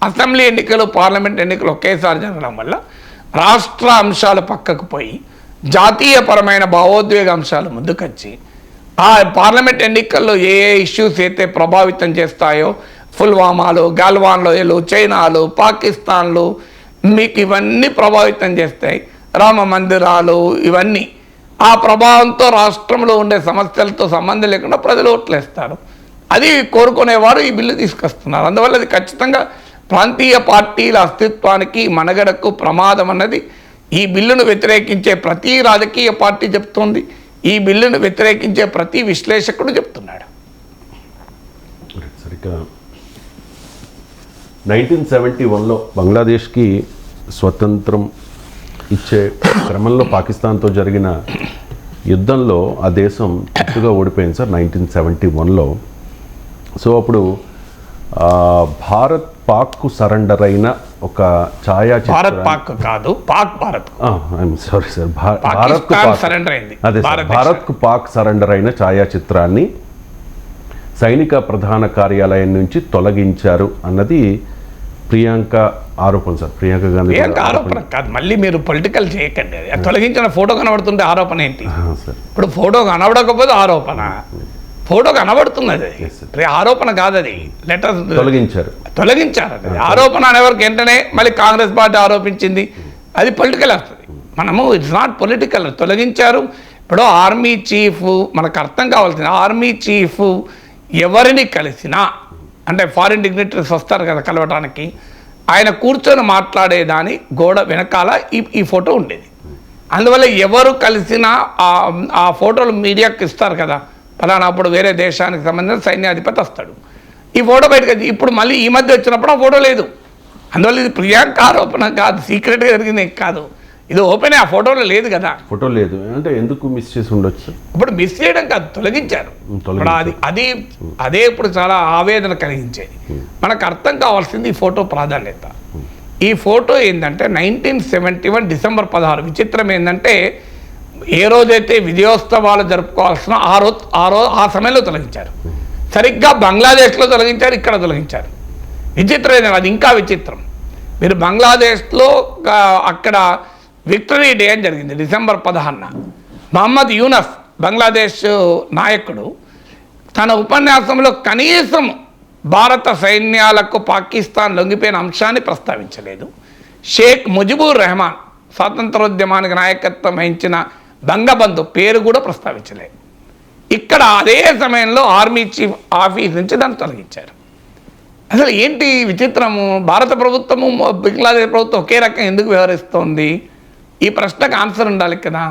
అసెంబ్లీ ఎన్నికలు పార్లమెంట్ ఎన్నికలు ఒకేసారి జరగడం వల్ల రాష్ట్ర అంశాలు పక్కకు పోయి జాతీయపరమైన భావోద్వేగ అంశాలు ముందుకొచ్చి ఆ పార్లమెంట్ ఎన్నికల్లో ఏ ఇష్యూస్ అయితే ప్రభావితం చేస్తాయో, పుల్వామాలు, గాల్వాన్లో, చైనాలు, పాకిస్తాన్లు, మీకు ఇవన్నీ ప్రభావితం చేస్తాయి. రామ మందిరాలు, ఇవన్నీ ఆ ప్రభావంతో రాష్ట్రంలో ఉండే సమస్యలతో సంబంధం లేకుండా ప్రజలు ఓట్లేస్తారు. అది కోరుకునేవారు ఈ బిల్లు తీసుకొస్తున్నారు. అందువల్ల అది ఖచ్చితంగా ప్రాంతీయ పార్టీల అస్తిత్వానికి, మనగడకు ప్రమాదం అన్నది ఈ బిల్లును వ్యతిరేకించే ప్రతి రాజకీయ పార్టీ చెప్తోంది, ఈ బిల్లును వ్యతిరేకించే ప్రతి విశ్లేషకుడు చెప్తున్నాడు. సరిగ్గా 1971లో బంగ్లాదేశ్కి స్వతంత్రం ఇచ్చే క్రమంలో పాకిస్తాన్తో జరిగిన యుద్ధంలో ఆ దేశం చిత్తుగా ఓడిపోయింది సార్ 1971లో. సో అప్పుడు భారత్ పాక్కు సరెండర్ అయిన ఒక భారత్ పాక్ కాదు, పాక్ భారత్, సారీ సార్, భారత్కు పాక్ సరెండర్ అయిన ఛాయాచిత్రాన్ని సైనిక ప్రధాన కార్యాలయం నుంచి తొలగించారు అన్నది ప్రియాంక ఆరోపణ సార్. ప్రియాంక గాంధీ ఆరోపణ కాదు, మళ్ళీ మీరు పొలిటికల్ చేయకండి. తొలగించిన ఫోటో కనబడుతుంటే ఆరోపణ ఏంటి? ఇప్పుడు ఫోటో కనబడకపోతే ఆరోపణ, ఫోటో కనబడుతున్నది, ఆరోపణ కాదు అది. లెటర్ తొలగించారు అది ఆరోపణ అనేవరకు వెంటనే మళ్ళీ కాంగ్రెస్ పార్టీ ఆరోపించింది, అది పొలిటికల్ వస్తుంది. మనము ఇట్స్ నాట్ పొలిటికల్. తొలగించారు. ఇప్పుడు ఆర్మీ చీఫ్, మనకు అర్థం కావాల్సింది, ఆర్మీ చీఫ్ ఎవరిని కలిసినా, అంటే ఫారిన్ డిగ్నిటరీస్ వస్తారు కదా కలవటానికి, ఆయన కూర్చొని మాట్లాడేదాని గోడ వెనకాల ఈ ఫోటో ఉండేది. అందువల్ల ఎవరు కలిసినా ఆ ఫోటోలు మీడియాకి ఇస్తారు కదా, పలానా అప్పుడు వేరే దేశానికి సంబంధించిన సైన్యాధిపతి వస్తాడు, ఈ ఫోటో బయటకు. ఇప్పుడు మళ్ళీ ఈ మధ్య వచ్చినప్పుడు ఆ ఫోటో లేదు. అందువల్ల ఇది ప్రియాంక ఆరోపణ కాదు, సీక్రెట్గా జరిగింది కాదు, ఇది ఓపెన్. ఆ ఫోటోలో లేదు కదా, ఫోటో లేదు అంటే ఎందుకు మిస్ చేసి ఉండొచ్చు? ఇప్పుడు మిస్ చేయడం కాదు, తొలగించారు. అదే ఇప్పుడు చాలా ఆవేదన కలిగించేది. మనకు అర్థం కావాల్సింది ఈ ఫోటో ప్రాధాన్యత. ఈ ఫోటో ఏంటంటే 1971 డిసెంబర్ 16. విచిత్రం ఏంటంటే ఏ రోజైతే విజయోత్సవాలు జరుపుకోవాల్సిన ఆ సమయంలో తొలగించారు. సరిగ్గా బంగ్లాదేశ్లో తొలగించారు, ఇక్కడ తొలగించారు. విచిత్రం ఏంటంటే అది ఇంకా విచిత్రం. మీరు బంగ్లాదేశ్లో అక్కడ విక్టరీ డే అని జరిగింది డిసెంబర్ 16. మహమ్మద్ యూనస్ బంగ్లాదేశ్ నాయకుడు తన ఉపన్యాసంలో కనీసం భారత సైన్యాలకు పాకిస్తాన్ లొంగిపోయిన అంశాన్ని ప్రస్తావించలేదు. షేక్ ముజిబుర్ రెహమాన్ స్వాతంత్రోద్యమానికి నాయకత్వం వహించిన బంగబంధు పేరు కూడా ప్రస్తావించలేదు. ఇక్కడ అదే సమయంలో ఆర్మీ చీఫ్ ఆఫీస్ నుంచి దాన్ని తొలగించారు. అసలు ఏంటి విచిత్రము? భారత ప్రభుత్వము బంగ్లాదేశ్ ప్రభుత్వం ఒకే రకంగా ఎందుకు వ్యవహరిస్తోంది? ఈ ప్రశ్నకు ఆన్సర్ ఉండాలి కదా.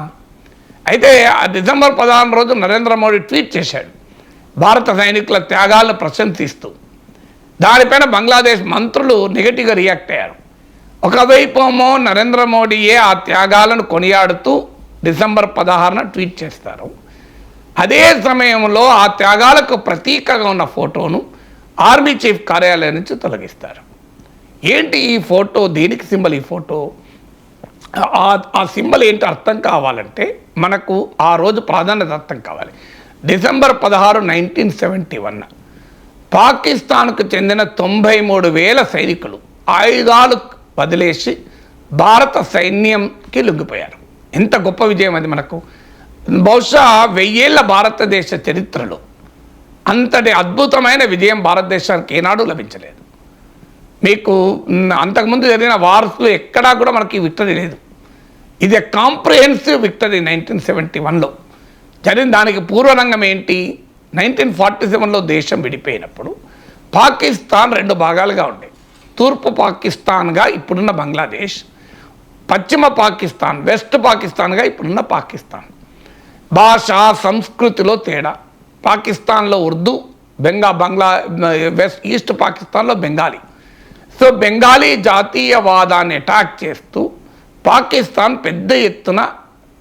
అయితే డిసెంబర్ 16 రోజు నరేంద్ర మోడీ ట్వీట్ చేశాడు భారత సైనికుల త్యాగాలను ప్రశంసిస్తూ. దానిపైన బంగ్లాదేశ్ మంత్రులు నెగటివ్గా రియాక్ట్ అయ్యారు. ఒకవైపు ఏమో నరేంద్ర మోడీయే ఆ త్యాగాలను కొనియాడుతూ డిసెంబర్ 16న ట్వీట్ చేస్తారు. అదే సమయంలో ఆ త్యాగాలకు ప్రతీకగా ఉన్న ఫోటోను ఆర్మీ చీఫ్ కార్యాలయం నుంచి తొలగిస్తారు. ఏంటి ఈ ఫోటో? దేనికి సింబల్ ఈ ఫోటో? ఆ సింబల్ ఏంటి అర్థం కావాలంటే మనకు ఆ రోజు ప్రాధాన్యత అర్థం కావాలి. డిసెంబర్ 16, 1971 పాకిస్తాన్కు చెందిన 93,000 సైనికులు ఆయుధాలు వదిలేసి భారత సైన్యంకి లొంగిపోయారు. ఎంత గొప్ప విజయం అది మనకు! బహుశా 1000 ఏళ్ల భారతదేశ చరిత్రలో అంతటి అద్భుతమైన విజయం భారతదేశానికి ఏనాడు లభించలేదు. మీకు అంతకుముందు జరిగిన వార్స్లో ఎక్కడా కూడా మనకి విక్టరీ లేదు. ఇది కాంప్రిహెన్సివ్ విక్టరీ 1971లో జరిగిన. దానికి పూర్వరంగం ఏంటి? 1947లో దేశం విడిపోయినప్పుడు పాకిస్తాన్ 2 భాగాలుగా ఉండే. తూర్పు పాకిస్తాన్గా ఇప్పుడున్న బంగ్లాదేశ్, పశ్చిమ పాకిస్తాన్ వెస్ట్ పాకిస్తాన్గా ఇప్పుడున్న పాకిస్తాన్. భాష సంస్కృతిలో తేడా. పాకిస్తాన్లో ఉర్దూ, బంగ్లా వెస్ట్ ఈస్ట్ పాకిస్తాన్లో బెంగాలీ. సో బెంగాలీ జాతీయవాదాన్ని అటాక్ చేస్తూ పాకిస్తాన్ పెద్ద ఎత్తున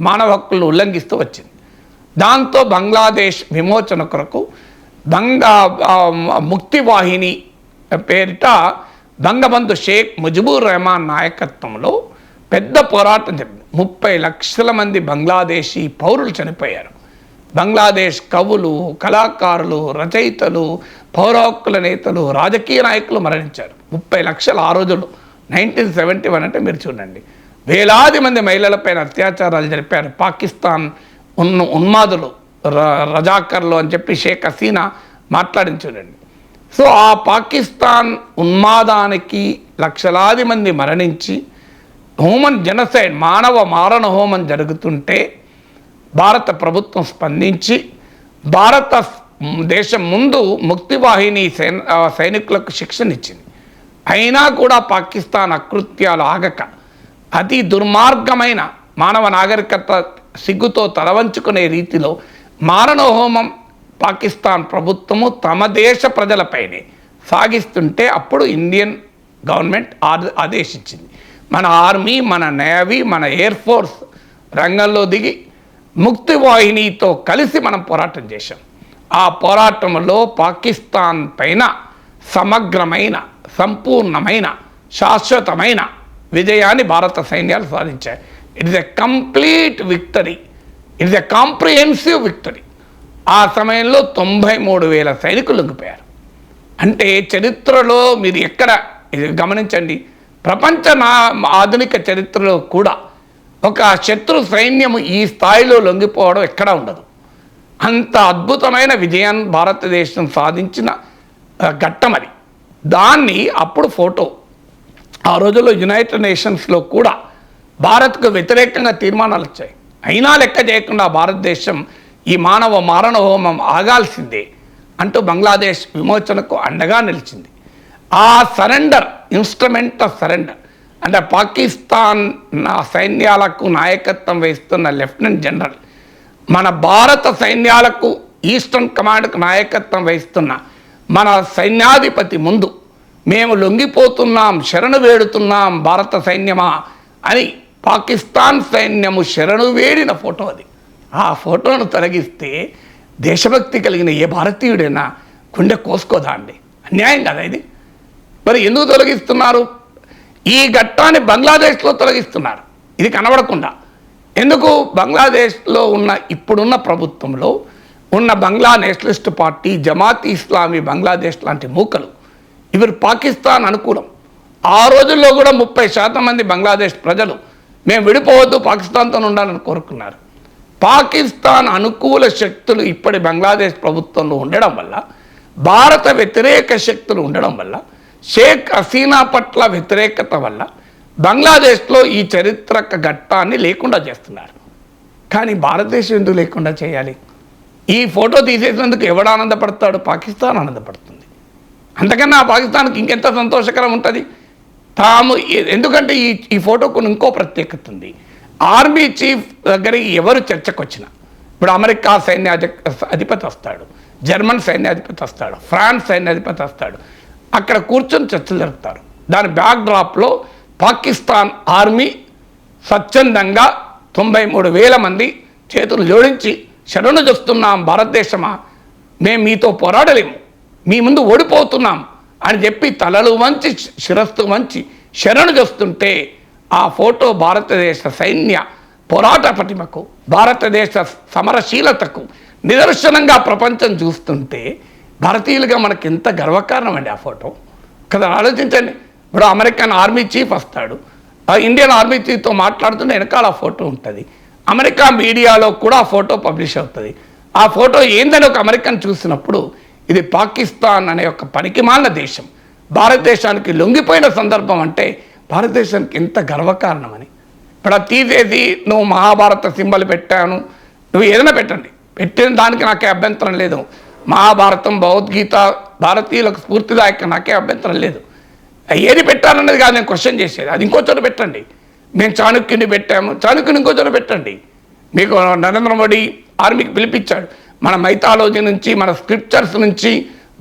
మానవ హక్కులను ఉల్లంఘిస్తూ వచ్చింది. దాంతో బంగ్లాదేశ్ విమోచన కొరకు ముక్తివాహిని పేరిట బంగబంధు షేక్ ముజిబుర్ రెహమాన్ నాయకత్వంలో పెద్ద పోరాటం జరిగింది. 30 లక్షల మంది బంగ్లాదేశీ పౌరులు చనిపోయారు. బంగ్లాదేశ్ కవులు, కళాకారులు, రచయితలు, పౌర హక్కుల నేతలు, రాజకీయ నాయకులు మరణించారు. 30 లక్షలు ఆ రోజుల్లో. 1971 అంటే మీరు చూడండి, వేలాది మంది మహిళలపైన అత్యాచారాలు జరిపారు పాకిస్తాన్ ఉన్మాదులు, రజాకర్లు అని చెప్పి షేక్ హసీనా మాట్లాడింది చూడండి. సో ఆ పాకిస్తాన్ ఉన్మాదానికి లక్షలాది మంది మరణించి హ్యూమన్ జెనోసైడ్, మానవ మారణ హోమం జరుగుతుంటే భారత ప్రభుత్వం స్పందించి భారత దేశం ముందు ముక్తివాహిని సైనికులకు శిక్షణ ఇచ్చింది. అయినా కూడా పాకిస్తాన్ అకృత్యాలు ఆగక అతి దుర్మార్గమైన మానవ నాగరికత సిగ్గుతో తలవంచుకునే రీతిలో మారణహోమం పాకిస్తాన్ ప్రభుత్వము తమ దేశ ప్రజలపైనే సాగిస్తుంటే అప్పుడు ఇండియన్ గవర్నమెంట్ ఆదేశించింది. మన ఆర్మీ, మన నేవీ, మన ఎయిర్ ఫోర్స్ రంగంలో దిగి ముక్తి వాహినితో కలిసి మనం పోరాటం చేశాం. ఆ పోరాటంలో పాకిస్తాన్ పైన సమగ్రమైన, సంపూర్ణమైన, శాశ్వతమైన విజయాన్ని భారత సైన్యాలు సాధించాయి. It is a complete victory, it is a comprehensive victory. ఆ సమయంలో 93,000 సైనికులు లొంగిపోయారు. అంటే చరిత్రలో మీరు ఎక్కడ ఇది గమనించండి, ప్రపంచ ఆధునిక చరిత్రలో కూడా ఒక శత్రు సైన్యము ఈ స్థాయిలో లొంగిపోవడం ఎక్కడా ఉండదు. అంత అద్భుతమైన విజయాన్ని భారతదేశం సాధించిన ఘట్టం అది. దాన్ని అప్పుడు ఫోటో ఆ రోజుల్లో యునైటెడ్ నేషన్స్లో కూడా భారత్కు వ్యతిరేకంగా తీర్మానాలు వచ్చాయి. అయినా లెక్క చేయకుండా భారతదేశం ఈ మానవ మారణహోమం ఆగాల్సిందే అంటూ బంగ్లాదేశ్ విమోచనకు అండగా నిలిచింది. ఆ సరెండర్, ఇన్స్ట్రుమెంట్ ఆఫ్ సరెండర్ అంటే పాకిస్తాన్ సైన్యాలకు నాయకత్వం వహిస్తున్న లెఫ్టినెంట్ జనరల్, మన భారత సైన్యాలకు ఈస్టర్న్ కమాండ్కు నాయకత్వం వహిస్తున్న మన సైన్యాధిపతి ముందు మేము లొంగిపోతున్నాం, శరణు వేడుతున్నాం భారత సైన్యమా అని పాకిస్తాన్ సైన్యము శరణు వేడిన ఫోటో అది. ఆ ఫోటోను తొలగిస్తే దేశభక్తి కలిగిన ఏ భారతీయుడైనా గుండె కోసుకోదా అండి? అన్యాయం కదా ఇది. మరి ఎందుకు తొలగిస్తున్నారు? ఈ ఘట్టాన్ని బంగ్లాదేశ్లో తొలగిస్తున్నారు, ఇది కనబడకుండా. ఎందుకు? బంగ్లాదేశ్లో ఉన్న ఇప్పుడున్న ప్రభుత్వంలో ఉన్న బంగ్లా నేషనలిస్ట్ పార్టీ, జమాత్ ఇస్లామీ బంగ్లాదేశ్ లాంటి మూకలు ఇవి పాకిస్తాన్ అనుకూలం. ఆ రోజుల్లో కూడా 30% మంది బంగ్లాదేశ్ ప్రజలు మేము విడిపోవద్దు, పాకిస్తాన్తో ఉండాలని కోరుకున్నారు. పాకిస్తాన్ అనుకూల శక్తులు ఇప్పటి బంగ్లాదేశ్ ప్రభుత్వంలో ఉండడం వల్ల, భారత వ్యతిరేక శక్తులు ఉండడం వల్ల, షేక్ హసీనా పట్ల వ్యతిరేకత వల్ల బంగ్లాదేశ్లో ఈ చరిత్రక ఘట్టాన్ని లేకుండా చేస్తున్నారు. కానీ భారతదేశం ఎందుకు లేకుండా చేయాలి? ఈ ఫోటో తీసేసినందుకు ఎవడు ఆనందపడతాడు? పాకిస్తాన్ ఆనందపడుతుంది. అంతకన్నా పాకిస్తాన్కి ఇంకెంత సంతోషకరం ఉంటుంది. ఎందుకంటే ఈ ఫోటోకు ఇంకో ప్రత్యేకత ఉంది. ఆర్మీ చీఫ్ దగ్గరికి ఎవరు చర్చకు వచ్చినా, ఇప్పుడు అమెరికా అధిపతి వస్తాడు, జర్మన్ సైన్యాధిపతి వస్తాడు, ఫ్రాన్స్ సైన్యాధిపతి వస్తాడు, అక్కడ కూర్చొని చర్చలు జరుపుతారు. దాని బ్యాక్డ్రాప్లో పాకిస్తాన్ ఆర్మీ స్వచ్ఛందంగా 93,000 మంది చేతులు జోడించి శరణు చూస్తున్నాం భారతదేశమా, మేము మీతో పోరాడలేము, మీ ముందు ఓడిపోతున్నాం అని చెప్పి తలలు వంచి, శిరస్సు వంచి శరణు చూస్తుంటే ఆ ఫోటో భారతదేశ సైన్య పోరాట పటిమకు, భారతదేశ సమరశీలతకు నిదర్శనంగా ప్రపంచం చూస్తుంటే భారతీయులుగా మనకి ఎంత గర్వకారణం అండి ఆ ఫోటో కదా. ఆలోచించండి. ఇప్పుడు అమెరికన్ ఆర్మీ చీఫ్ వస్తాడు, ఇండియన్ ఆర్మీ చీఫ్తో మాట్లాడుతుంటే వెనకాల ఆ ఫోటో ఉంటుంది. అమెరికా మీడియాలో కూడా ఆ ఫోటో పబ్లిష్ అవుతుంది. ఆ ఫోటో ఏందని ఒక అమెరికన్ చూసినప్పుడు ఇది పాకిస్తాన్ అనే ఒక పనికిమాలిన దేశం భారతదేశానికి లొంగిపోయిన సందర్భం అంటే భారతదేశానికి ఎంత గర్వకారణమని. ఇప్పుడు అది తీసేసి నువ్వు మహాభారత సింబల్ పెట్టాను, నువ్వు ఏదైనా పెట్టండి, పెట్టిన దానికి నాకే అభ్యంతరం లేదు. మహాభారతం, భగవద్గీత భారతీయులకు స్ఫూర్తిదాయక, నాకే అభ్యంతరం లేదు. ఏది పెట్టాలన్నది కాదు నేను క్వశ్చన్ చేసేది. అది ఇంకో చోట పెట్టండి. మేము చాణక్యుని పెట్టాము, చాణక్యుని ఇంకో చోట పెట్టండి. మీకు నరేంద్ర మోడీ ఆర్మీకి పిలిపించాడు. మన మైథాలజీ నుంచి, మన స్క్రిప్చర్స్ నుంచి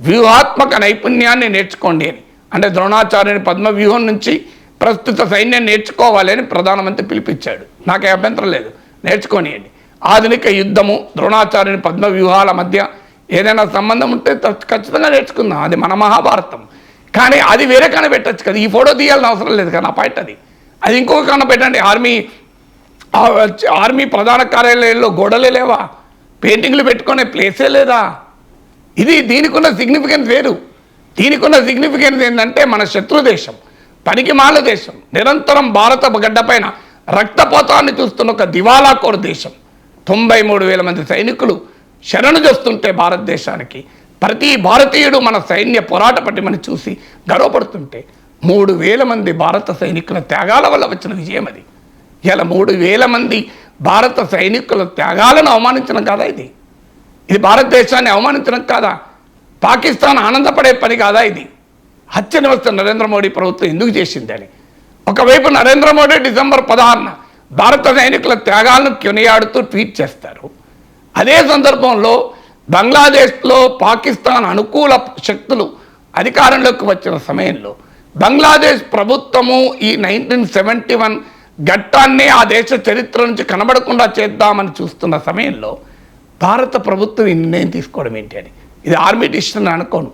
వ్యూహాత్మక నైపుణ్యాన్ని నేర్చుకోండి అని. అంటే ద్రోణాచార్యుని పద్మవ్యూహం నుంచి ప్రస్తుత సైన్యం నేర్చుకోవాలి అని ప్రధానమంత్రి పిలిపించాడు. నాకే అభ్యంతరం లేదు, నేర్చుకోనియండి. ఆధునిక యుద్ధము, ద్రోణాచార్యుని పద్మవ్యూహాల మధ్య ఏదైనా సంబంధం ఉంటే ఖచ్చితంగా నేర్చుకుందాం, అది మన మహాభారతం. కానీ అది వేరే కన్నా పెట్టచ్చు కదా, ఈ ఫోటో తీయాలని అవసరం లేదు కదా, నా పాయింట్ అది. అది ఇంకొక కన్నా పెట్టండి. ఆర్మీ ప్రధాన కార్యాలయంలో గోడలే లేవా, పెయింటింగ్లు పెట్టుకునే ప్లేసే లేదా? దీనికి ఉన్న సిగ్నిఫికెన్స్ వేరు. దీనికి ఉన్న సిగ్నిఫికెన్స్ ఏంటంటే మన శత్రు దేశం, పనికిమాల దేశం, నిరంతరం భారత గడ్డపైన రక్తపోతాన్ని చూస్తున్న ఒక దివాలాకోరు దేశం. 93,000 మంది సైనికులు శరణు చూస్తుంటే భారతదేశానికి, ప్రతి భారతీయుడు మన సైన్య పోరాట పటిమని చూసి గర్వపడుతుంటే 3,000 మంది భారత సైనికుల త్యాగాల వల్ల వచ్చిన విజయం అది. ఇలా 3,000 మంది భారత సైనికుల త్యాగాలను అవమానించడం కాదా ఇది? భారతదేశాన్ని అవమానించడం కాదా? పాకిస్తాన్ ఆనందపడే పని కాదా ఇది? హత్య వ్యవస్థ నరేంద్ర మోడీ ప్రభుత్వం ఎందుకు చేసింది అని ఒకవైపు నరేంద్ర మోడీ డిసెంబర్ 16న భారత సైనికుల త్యాగాలను కొనియాడుతూ ట్వీట్ చేస్తారు. అదే సందర్భంలో బంగ్లాదేశ్లో పాకిస్తాన్ అనుకూల శక్తులు అధికారంలోకి వచ్చిన సమయంలో బంగ్లాదేశ్ ప్రభుత్వము ఈ 1971 ఘట్టాన్ని ఆ దేశ చరిత్ర నుంచి కనబడకుండా చేద్దామని చూస్తున్న సమయంలో భారత ప్రభుత్వం ఈ నిర్ణయం తీసుకోవడం ఏంటి అని, ఇది ఆర్మీ డిసిషన్ అనుకోను.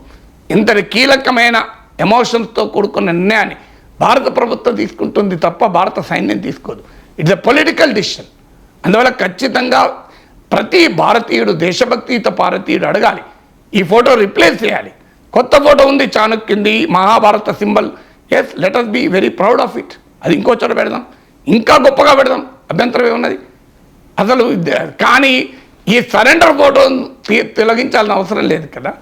ఇంతటి కీలకమైన ఎమోషన్స్తో కూడుకున్న నిర్ణయాన్ని భారత ప్రభుత్వం తీసుకుంటుంది తప్ప భారత సైన్యం తీసుకోదు. It's a political decision. అందువల్ల ఖచ్చితంగా ప్రతి భారతీయుడు, దేశభక్తియుత భారతీయుడు అడగాలి, ఈ ఫోటో రిప్లేస్ చేయాలి. కొత్త ఫోటో ఉంది చాణక్యుంది, Mahabharata symbol. Yes, let us be very proud of it. అది ఇంకో చోట పెడదాం, ఇంకా గొప్పగా పెడదాం, అభ్యంతరం ఏమున్నది అసలు. కానీ ఈ సరెండర్ ఫోటో తొలగించాల్సిన అవసరం లేదు కదా.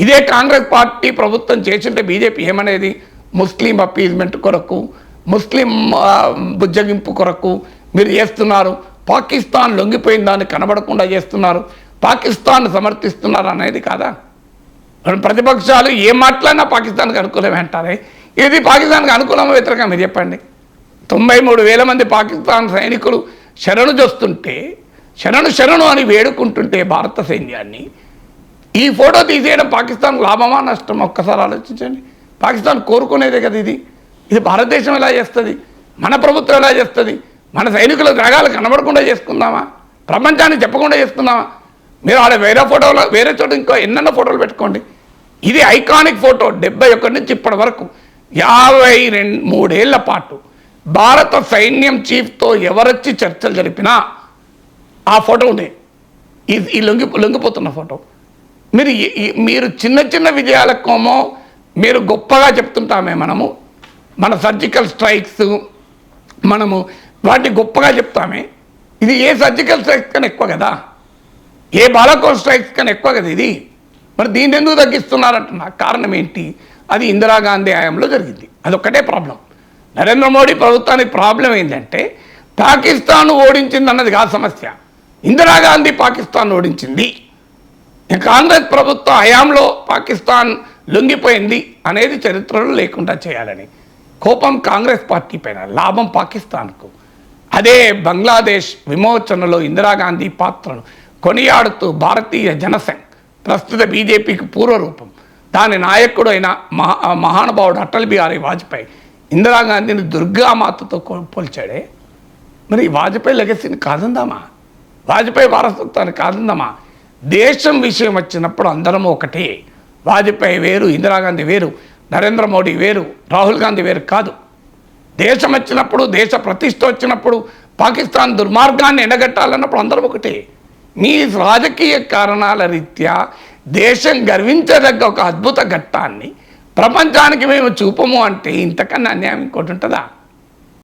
ఇదే కాంగ్రెస్ పార్టీ ప్రభుత్వం చేసింటే బీజేపీ ఏమనేది, ముస్లిం అపీజ్మెంట్ కొరకు, ముస్లిం బుజ్జగింపు కొరకు మీరు చేస్తున్నారు, పాకిస్తాన్ లొంగిపోయిన దాన్ని కనబడకుండా చేస్తున్నారు, పాకిస్తాన్ సమర్థిస్తున్నారు అనేది కాదా. ప్రతిపక్షాలు ఏం మాట్లాడినా పాకిస్తాన్కి అనుకూలమే అంటారే. ఇది పాకిస్తాన్కి అనుకూలమో వ్యతిరేకంగా మీరు చెప్పండి. 93,000 మంది పాకిస్తాన్ సైనికులు శరణు చూస్తుంటే, శరణు అని వేడుకుంటుంటే భారత సైన్యాన్ని ఈ ఫోటో తీసేయడం పాకిస్తాన్ లాభమా నష్టమా ఒక్కసారి ఆలోచించండి. పాకిస్తాన్ కోరుకునేదే కదా ఇది. ఇది భారతదేశం ఎలా చేస్తుంది, మన ప్రభుత్వం ఎలా చేస్తుంది? మన సైనికుల త్యాగాలు కనబడకుండా చేసుకుందామా, ప్రపంచానికి చెప్పకుండా చేసుకుందామా? మీరు ఆడ వేరే ఫోటోలో వేరే చోట ఇంకో ఎన్నెన్నో ఫోటోలు పెట్టుకోండి. ఇది ఐకానిక్ ఫోటో. 71 నుంచి ఇప్పటి వరకు 53 ఏళ్ల పాటు భారత సైన్యం చీఫ్తో ఎవరొచ్చి చర్చలు జరిపినా ఆ ఫోటో ఉండే, ఈ లొంగిపోతున్న ఫోటో. మీరు చిన్న చిన్న విజయాలకోమో మీరు గొప్పగా చెప్తుంటామే. మన సర్జికల్ స్ట్రైక్స్ మనము వాటిని గొప్పగా చెప్తామే. ఇది ఏ సర్జికల్ స్ట్రైక్స్ కన్నా ఎక్కువ కదా, ఏ బాలాకోట్ స్ట్రైక్స్ కన్నా ఎక్కువ కదా ఇది. మరి దీన్ని ఎందుకు తగ్గిస్తున్నారంటున్నా కారణం ఏంటి? అది ఇందిరాగాంధీ హయాంలో జరిగింది. అదొక్కటే ప్రాబ్లం. నరేంద్ర మోడీ ప్రభుత్వానికి ప్రాబ్లం ఏంటంటే పాకిస్తాన్ ఓడించింది అన్నది కాదు సమస్య, ఇందిరాగాంధీ పాకిస్తాన్ ఓడించింది. కాంగ్రెస్ ప్రభుత్వ హయాంలో పాకిస్తాన్ లొంగిపోయింది అనేది చరిత్రలో లేకుండా చేయాలని కోపం కాంగ్రెస్ పార్టీ పైన, లాభం పాకిస్తాన్కు. అదే బంగ్లాదేశ్ విమోచనలో ఇందిరాగాంధీ పాత్రను కొనియాడుతూ భారతీయ జనసంఘ్, ప్రస్తుత బీజేపీకి పూర్వరూపం, దాని నాయకుడు అయిన మహానుభావుడు అటల్ బిహారీ వాజ్పేయి ఇందిరాగాంధీని దుర్గామాతతో పోల్చాడే. మరి వాజ్పేయి లెగసీని కాదందామా, వాజ్పేయి వారసత్వాన్ని కాదందామా? దేశం విషయం వచ్చినప్పుడు అందరం ఒకటే. వాజ్పేయి వేరు, ఇందిరాగాంధీ వేరు, నరేంద్ర మోడీ వేరు, రాహుల్ గాంధీ వేరు కాదు. దేశం వచ్చినప్పుడు, దేశ ప్రతిష్ట వచ్చినప్పుడు, పాకిస్తాన్ దుర్మార్గాన్ని ఎండగట్టాలన్నప్పుడు అందరం ఒకటే. మీ రాజకీయ కారణాల రీత్యా దేశం గర్వించదగ్గ ఒక అద్భుత ఘట్టాన్ని ప్రపంచానికి మేము చూపము అంటే ఇంతకన్నా అన్యాయం ఇంకోటి ఉంటుందా?